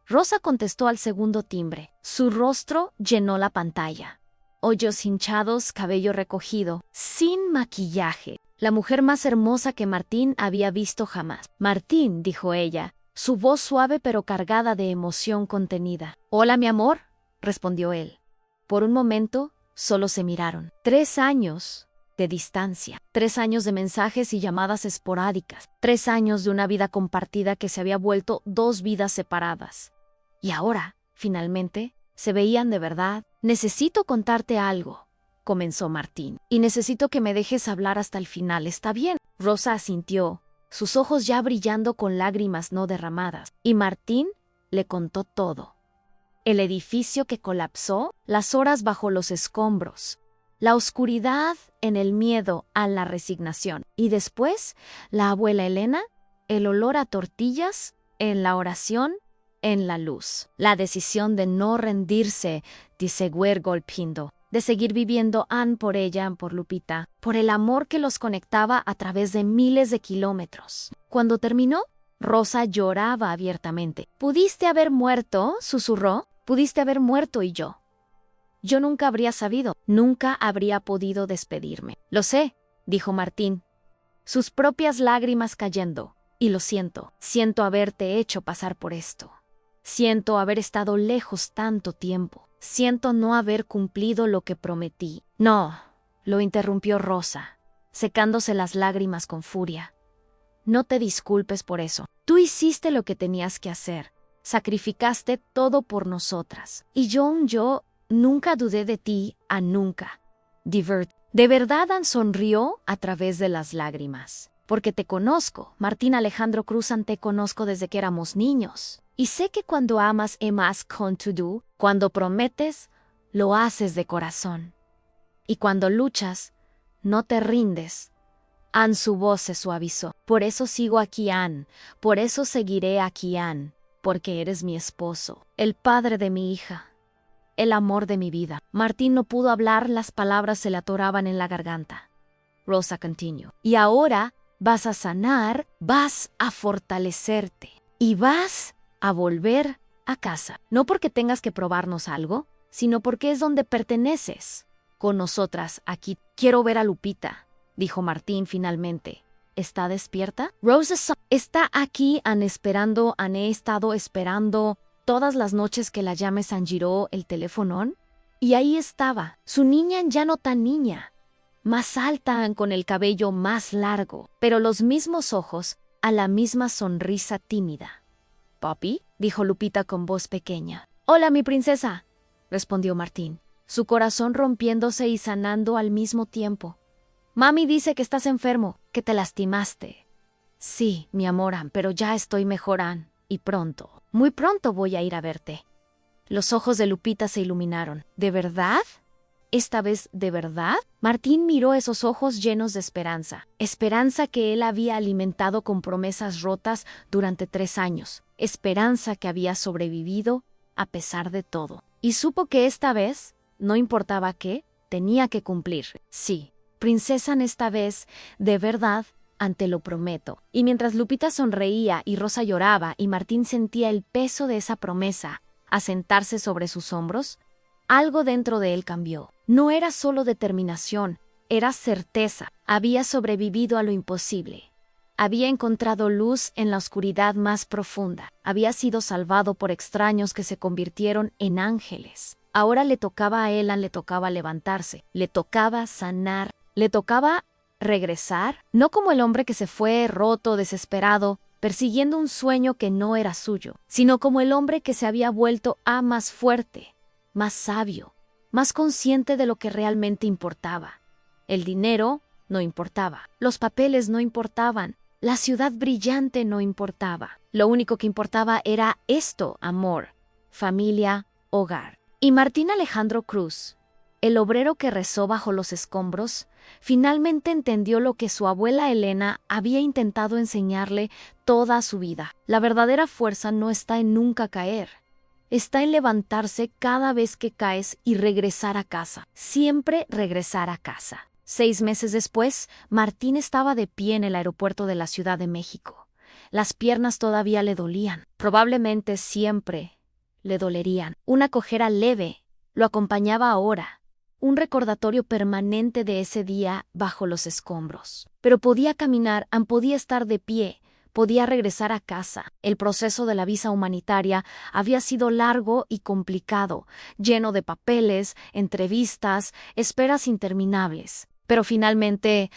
Rosa contestó al segundo timbre. Su rostro llenó la pantalla. Ojos hinchados, cabello recogido, sin maquillaje. La mujer más hermosa que Martín había visto jamás. «Martín», dijo ella, su voz suave pero cargada de emoción contenida. «Hola, mi amor», respondió él. Por un momento, solo se miraron. 3 años de distancia, 3 años de mensajes y llamadas esporádicas, 3 años de una vida compartida que se había vuelto 2 vidas separadas. Y ahora, finalmente, se veían de verdad. «Necesito contarte algo», comenzó Martín, «y necesito que me dejes hablar hasta el final, ¿está bien?» Rosa asintió, sus ojos ya brillando con lágrimas no derramadas, y Martín le contó todo. El edificio que colapsó, las horas bajo los escombros, la oscuridad en el miedo a la resignación, y después la abuela Elena, el olor a tortillas, en la oración, en la luz, la decisión de no rendirse, de seguir golpeando. de seguir viviendo por ella, por Lupita, por el amor que los conectaba a través de miles de kilómetros. Cuando terminó, Rosa lloraba abiertamente. «¿Pudiste haber muerto?», susurró. «Pudiste haber muerto y yo. Yo nunca habría sabido, nunca habría podido despedirme». «Lo sé», dijo Martín, sus propias lágrimas cayendo. «Y lo siento. Siento haberte hecho pasar por esto. Siento haber estado lejos tanto tiempo. Siento no haber cumplido lo que prometí». «No», lo interrumpió Rosa, secándose las lágrimas con furia. «No te disculpes por eso. Tú hiciste lo que tenías que hacer. Sacrificaste todo por nosotras. Y yo nunca dudé de ti, nunca». De verdad Ann sonrió a través de las lágrimas. «Porque te conozco, Martín Alejandro Cruz, te conozco desde que éramos niños. Y sé que cuando amas con todo, cuando prometes, lo haces de corazón. Y cuando luchas, no te rindes». Ann, su voz se suavizó. «Por eso sigo aquí, Ann. Por eso seguiré aquí, Ann. Porque eres mi esposo, el padre de mi hija, el amor de mi vida». Martín no pudo hablar, las palabras se le atoraban en la garganta. Rosa continuó. «Y ahora vas a sanar, vas a fortalecerte y vas a volver a casa. No porque tengas que probarnos algo, sino porque es donde perteneces. Con nosotras aquí. Quiero ver a Lupita», dijo Martín finalmente. «¿Está despierta?» «Rosa está aquí, esperando. He estado esperando todas las noches que la llame. Giró el teléfono y ahí estaba, su niña ya no tan niña, más alta, con el cabello más largo, pero los mismos ojos, a la misma sonrisa tímida. «¿Papi?», dijo Lupita con voz pequeña. «Hola, mi princesa», respondió Martín, su corazón rompiéndose y sanando al mismo tiempo. «Mami dice que estás enfermo, que te lastimaste». «Sí, mi amor, Ann, pero ya estoy mejor, Ann, y pronto, muy pronto voy a ir a verte». Los ojos de Lupita se iluminaron. «¿De verdad? ¿Esta vez de verdad?». Martín miró esos ojos llenos de esperanza. Esperanza que él había alimentado con promesas rotas durante 3 años. Esperanza que había sobrevivido a pesar de todo. Y supo que esta vez, no importaba qué, tenía que cumplir. «Sí, princesa, esta vez, de verdad, te lo prometo». Y mientras Lupita sonreía y Rosa lloraba y Martín sentía el peso de esa promesa asentarse sobre sus hombros, algo dentro de él cambió. No era solo determinación, era certeza. Había sobrevivido a lo imposible. Había encontrado luz en la oscuridad más profunda. Había sido salvado por extraños que se convirtieron en ángeles. Ahora le tocaba a él, le tocaba levantarse, le tocaba sanar, le tocaba regresar, no como el hombre que se fue roto, desesperado, persiguiendo un sueño que no era suyo, sino como el hombre que se había vuelto más fuerte, más sabio, más consciente de lo que realmente importaba. El dinero no importaba, los papeles no importaban, la ciudad brillante no importaba. Lo único que importaba era esto: amor, familia, hogar. Y Martín Alejandro Cruz, el obrero que rezó bajo los escombros, finalmente entendió lo que su abuela Elena había intentado enseñarle toda su vida. La verdadera fuerza no está en nunca caer. Está en levantarse cada vez que caes y regresar a casa. Siempre regresar a casa. 6 meses después, Martín estaba de pie en el aeropuerto de la Ciudad de México. Las piernas todavía le dolían. Probablemente siempre le dolerían. Una cojera leve lo acompañaba ahora. Un recordatorio permanente de ese día bajo los escombros. Pero podía caminar, podía estar de pie, podía regresar a casa. El proceso de la visa humanitaria había sido largo y complicado, lleno de papeles, entrevistas, esperas interminables. Pero finalmente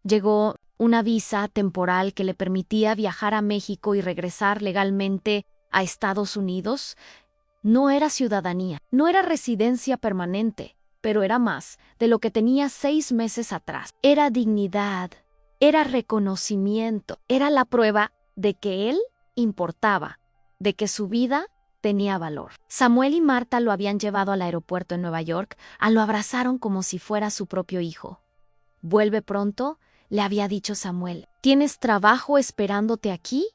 llegó una visa temporal que le permitía viajar a México y regresar legalmente a Estados Unidos. No era ciudadanía, no era residencia permanente, pero era más de lo que tenía 6 meses atrás. Era dignidad, era reconocimiento, era la prueba de que él importaba, de que su vida tenía valor. Samuel y Marta lo habían llevado al aeropuerto en Nueva York, lo abrazaron como si fuera su propio hijo. «Vuelve pronto», le había dicho Samuel. «¿Tienes trabajo esperándote aquí?»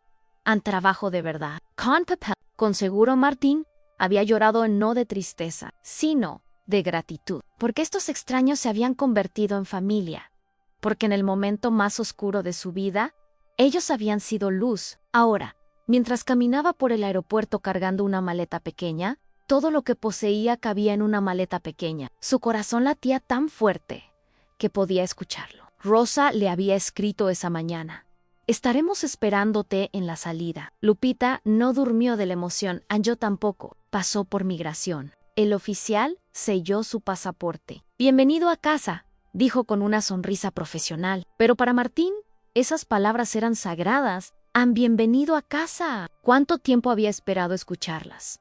Trabajo de verdad. Con papel. Con seguro Martín había llorado no de tristeza, sino de gratitud, porque estos extraños se habían convertido en familia, porque en el momento más oscuro de su vida, ellos habían sido luz. Ahora, mientras caminaba por el aeropuerto cargando una maleta pequeña, todo lo que poseía cabía en una maleta pequeña. Su corazón latía tan fuerte que podía escucharlo. Rosa le había escrito esa mañana: estaremos esperándote en la salida. Lupita no durmió de la emoción, yo tampoco. Pasó por migración. El oficial selló su pasaporte. Bienvenido a casa, dijo con una sonrisa profesional. Pero para Martín, esas palabras eran sagradas. Han bienvenido a casa. ¿Cuánto tiempo había esperado escucharlas?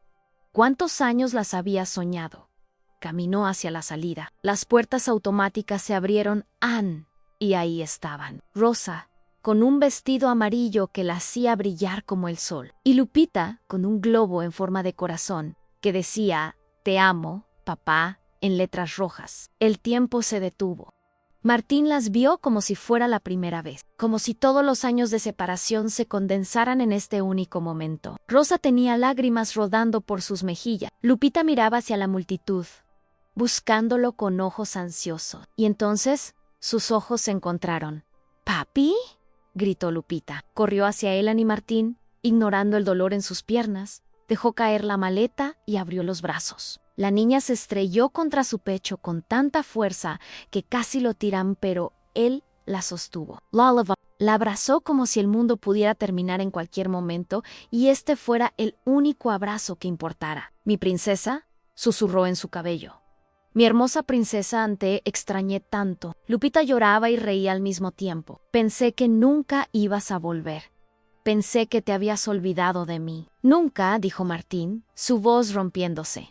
¿Cuántos años las había soñado? Caminó hacia la salida. Las puertas automáticas se abrieron, y ahí estaban. Rosa, con un vestido amarillo que la hacía brillar como el sol, y Lupita, con un globo en forma de corazón, que decía, te amo, papá, en letras rojas. El tiempo se detuvo. Martín las vio como si fuera la primera vez, como si todos los años de separación se condensaran en este único momento. Rosa tenía lágrimas rodando por sus mejillas. Lupita miraba hacia la multitud, buscándolo con ojos ansiosos. Y entonces sus ojos se encontraron. ¿Papi?, gritó Lupita. Corrió hacia Elan y Martín, ignorando el dolor en sus piernas. Dejó caer la maleta y abrió los brazos. La niña se estrelló contra su pecho con tanta fuerza que casi lo tiran, pero él la sostuvo. La abrazó como si el mundo pudiera terminar en cualquier momento y este fuera el único abrazo que importara. Mi princesa, susurró en su cabello. Mi hermosa princesa, extrañé tanto. Lupita lloraba y reía al mismo tiempo. Pensé que nunca ibas a volver. Pensé que te habías olvidado de mí. Nunca, dijo Martín, su voz rompiéndose.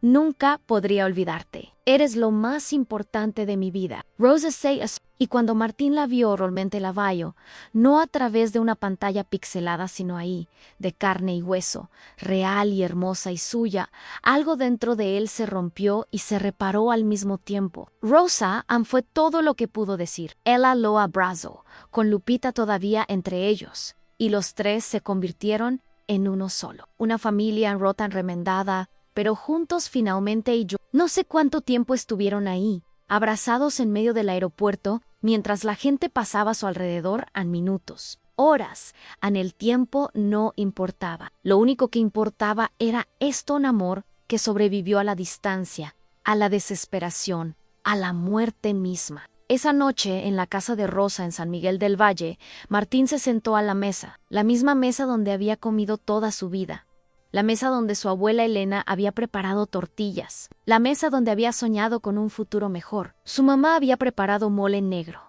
Nunca podría olvidarte. Eres lo más importante de mi vida. Rosa says. Y cuando Martín la vio realmente la vio, no a través de una pantalla pixelada, sino ahí, de carne y hueso, real y hermosa y suya, algo dentro de él se rompió y se reparó al mismo tiempo. Rosa fue todo lo que pudo decir. Ella lo abrazó, con Lupita todavía entre ellos, y los tres se convirtieron en uno solo. Una familia rota, remendada, pero juntos finalmente y yo. No sé cuánto tiempo estuvieron ahí, abrazados en medio del aeropuerto, mientras la gente pasaba a su alrededor en minutos, horas. El tiempo no importaba. Lo único que importaba era un amor que sobrevivió a la distancia, a la desesperación, a la muerte misma. Esa noche, en la casa de Rosa en San Miguel del Valle, Martín se sentó a la mesa, la misma mesa donde había comido toda su vida. La mesa donde su abuela Elena había preparado tortillas. La mesa donde había soñado con un futuro mejor. Su mamá había preparado mole negro.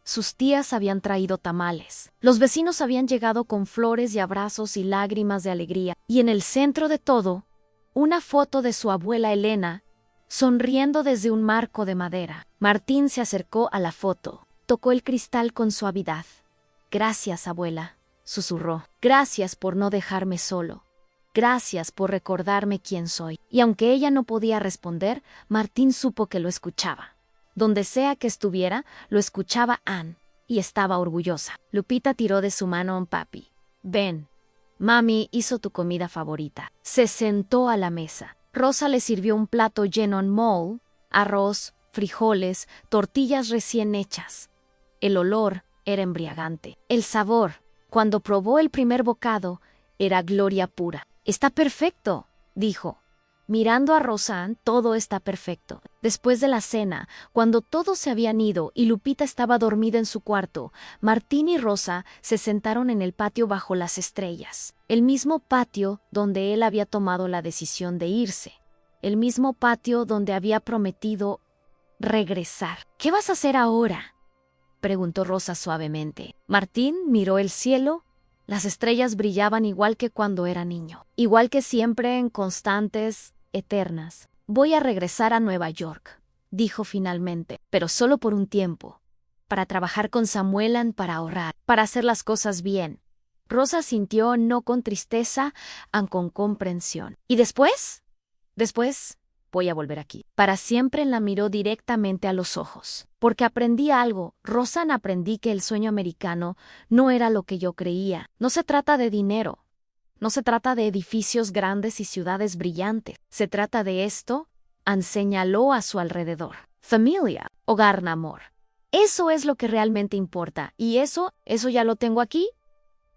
Sus tías habían traído tamales. Los vecinos habían llegado con flores y abrazos y lágrimas de alegría. Y en el centro de todo, una foto de su abuela Elena, sonriendo desde un marco de madera. Martín se acercó a la foto. Tocó el cristal con suavidad. Gracias, abuela, susurró. Gracias por no dejarme solo. Gracias por recordarme quién soy. Y aunque ella no podía responder, Martín supo que lo escuchaba. Donde sea que estuviera, lo escuchaba Ann, y estaba orgullosa. Lupita tiró de su mano a papi. Ven, mami hizo tu comida favorita. Se sentó a la mesa. Rosa le sirvió un plato lleno de mole, arroz, frijoles, tortillas recién hechas. El olor era embriagante. El sabor, cuando probó el primer bocado, era gloria pura. Está perfecto, dijo. Mirando a Rosanne, todo está perfecto. Después de la cena, cuando todos se habían ido y Lupita estaba dormida en su cuarto, Martín y Rosa se sentaron en el patio bajo las estrellas. El mismo patio donde él había tomado la decisión de irse. El mismo patio donde había prometido regresar. ¿Qué vas a hacer ahora?, preguntó Rosa suavemente. Martín miró el cielo. Las estrellas brillaban igual que cuando era niño, igual que siempre, en constantes, eternas. Voy a regresar a Nueva York, dijo finalmente, pero solo por un tiempo, para trabajar con Samuelan, para ahorrar, para hacer las cosas bien. Rosa sintió, no con tristeza, con comprensión. ¿Y después? Después voy a volver aquí. Para siempre la miró directamente a los ojos. Porque aprendí algo. Rosanne, aprendí que el sueño americano no era lo que yo creía. No se trata de dinero. No se trata de edificios grandes y ciudades brillantes. Se trata de esto, Ann señaló a su alrededor. Familia, hogar, amor. Eso es lo que realmente importa. ¿Y eso ya lo tengo aquí?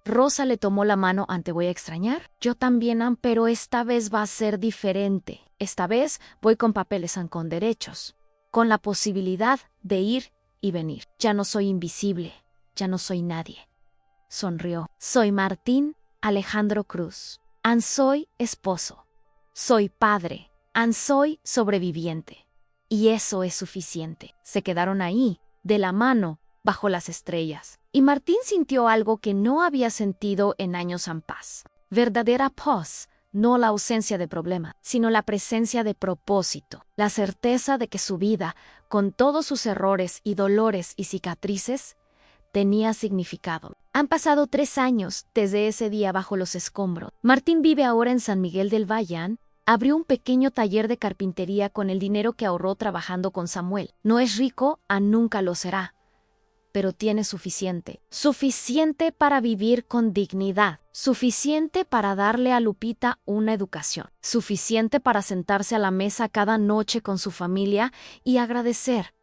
Rosa le tomó la mano. Ann, ¿te voy a extrañar? Yo también, Ann, pero esta vez va a ser diferente. Esta vez voy con papeles, Ann, con derechos. Con la posibilidad de ir y venir. Ya no soy invisible. Ya no soy nadie. Sonrió. Soy Martín Alejandro Cruz. Ann, soy esposo. Soy padre. Ann, soy sobreviviente. Y eso es suficiente. Se quedaron ahí, de la mano, bajo las estrellas. Y Martín sintió algo que no había sentido en años en paz. Verdadera paz, no la ausencia de problema, sino la presencia de propósito. La certeza de que su vida, con todos sus errores y dolores y cicatrices, tenía significado. Han pasado 3 años desde ese día bajo los escombros. Martín vive ahora en San Miguel del Valle. Abrió un pequeño taller de carpintería con el dinero que ahorró trabajando con Samuel. No es rico, nunca lo será, pero tiene suficiente. Suficiente para vivir con dignidad. Suficiente para darle a Lupita una educación. Suficiente para sentarse a la mesa cada noche con su familia y agradecer.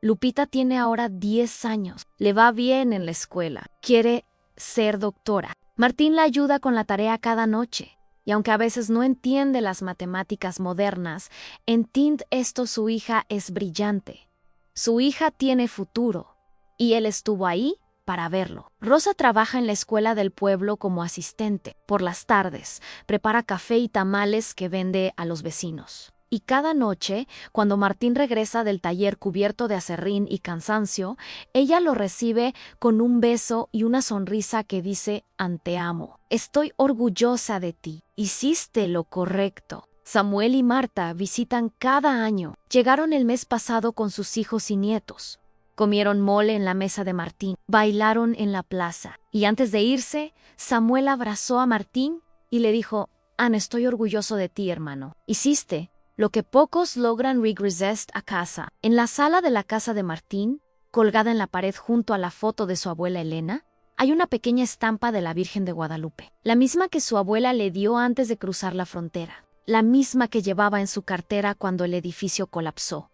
Lupita tiene ahora 10 años. Le va bien en la escuela. Quiere ser doctora. Martín la ayuda con la tarea cada noche. Y aunque a veces no entiende las matemáticas modernas, entiende esto: su hija es brillante. Su hija tiene futuro. Y él estuvo ahí para verlo. Rosa trabaja en la escuela del pueblo como asistente. Por las tardes, prepara café y tamales que vende a los vecinos. Y cada noche, cuando Martín regresa del taller cubierto de aserrín y cansancio, ella lo recibe con un beso y una sonrisa que dice: Ann, te amo. Estoy orgullosa de ti. Hiciste lo correcto. Samuel y Marta visitan cada año. Llegaron el mes pasado con sus hijos y nietos. Comieron mole en la mesa de Martín. Bailaron en la plaza. Y antes de irse, Samuel abrazó a Martín y le dijo: Ann, estoy orgulloso de ti, hermano. Hiciste lo que pocos logran regresar a casa. En la sala de la casa de Martín, colgada en la pared junto a la foto de su abuela Elena, hay una pequeña estampa de la Virgen de Guadalupe, la misma que su abuela le dio antes de cruzar la frontera, la misma que llevaba en su cartera cuando el edificio colapsó,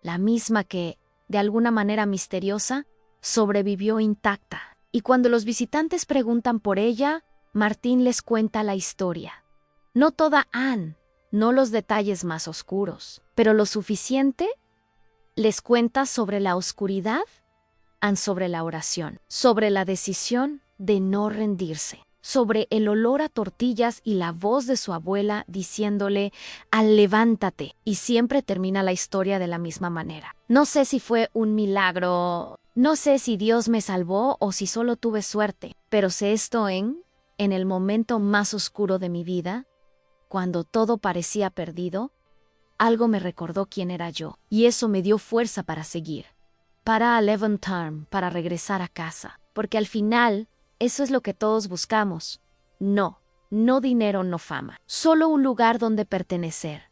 la misma que, de alguna manera misteriosa, sobrevivió intacta. Y cuando los visitantes preguntan por ella, Martín les cuenta la historia. No toda Ann, no los detalles más oscuros, pero lo suficiente. Les cuenta sobre la oscuridad, sobre la oración, sobre la decisión de no rendirse, sobre el olor a tortillas y la voz de su abuela diciéndole: Al, levántate. Y siempre termina la historia de la misma manera. No sé si fue un milagro, no sé si Dios me salvó o si solo tuve suerte, pero sé esto: en el momento más oscuro de mi vida, cuando todo parecía perdido, algo me recordó quién era yo, y eso me dio fuerza para seguir, para levantarme, para regresar a casa, porque al final eso es lo que todos buscamos. No dinero, no fama, solo un lugar donde pertenecer.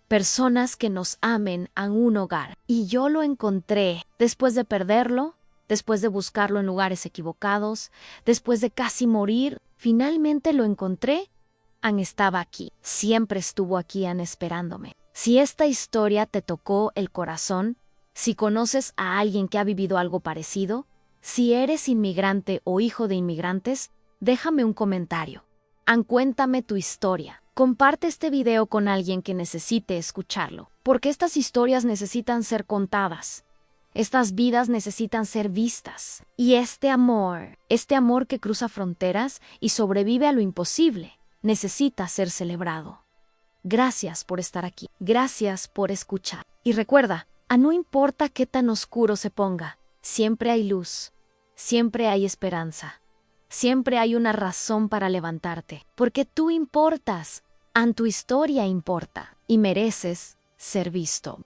Personas que nos amen a un hogar. Y yo lo encontré después de perderlo, después de buscarlo en lugares equivocados, después de casi morir. Finalmente lo encontré. Ann estaba aquí. Siempre estuvo aquí, Ann, esperándome. Si esta historia te tocó el corazón, si conoces a alguien que ha vivido algo parecido, si eres inmigrante o hijo de inmigrantes, déjame un comentario. Ann, cuéntame tu historia. Comparte este video con alguien que necesite escucharlo, porque estas historias necesitan ser contadas. Estas vidas necesitan ser vistas. Y este amor que cruza fronteras y sobrevive a lo imposible, necesita ser celebrado. Gracias por estar aquí. Gracias por escuchar. Y recuerda, no importa qué tan oscuro se ponga, siempre hay luz, siempre hay esperanza, siempre hay una razón para levantarte, porque tú importas, Ann, tu historia importa y mereces ser visto.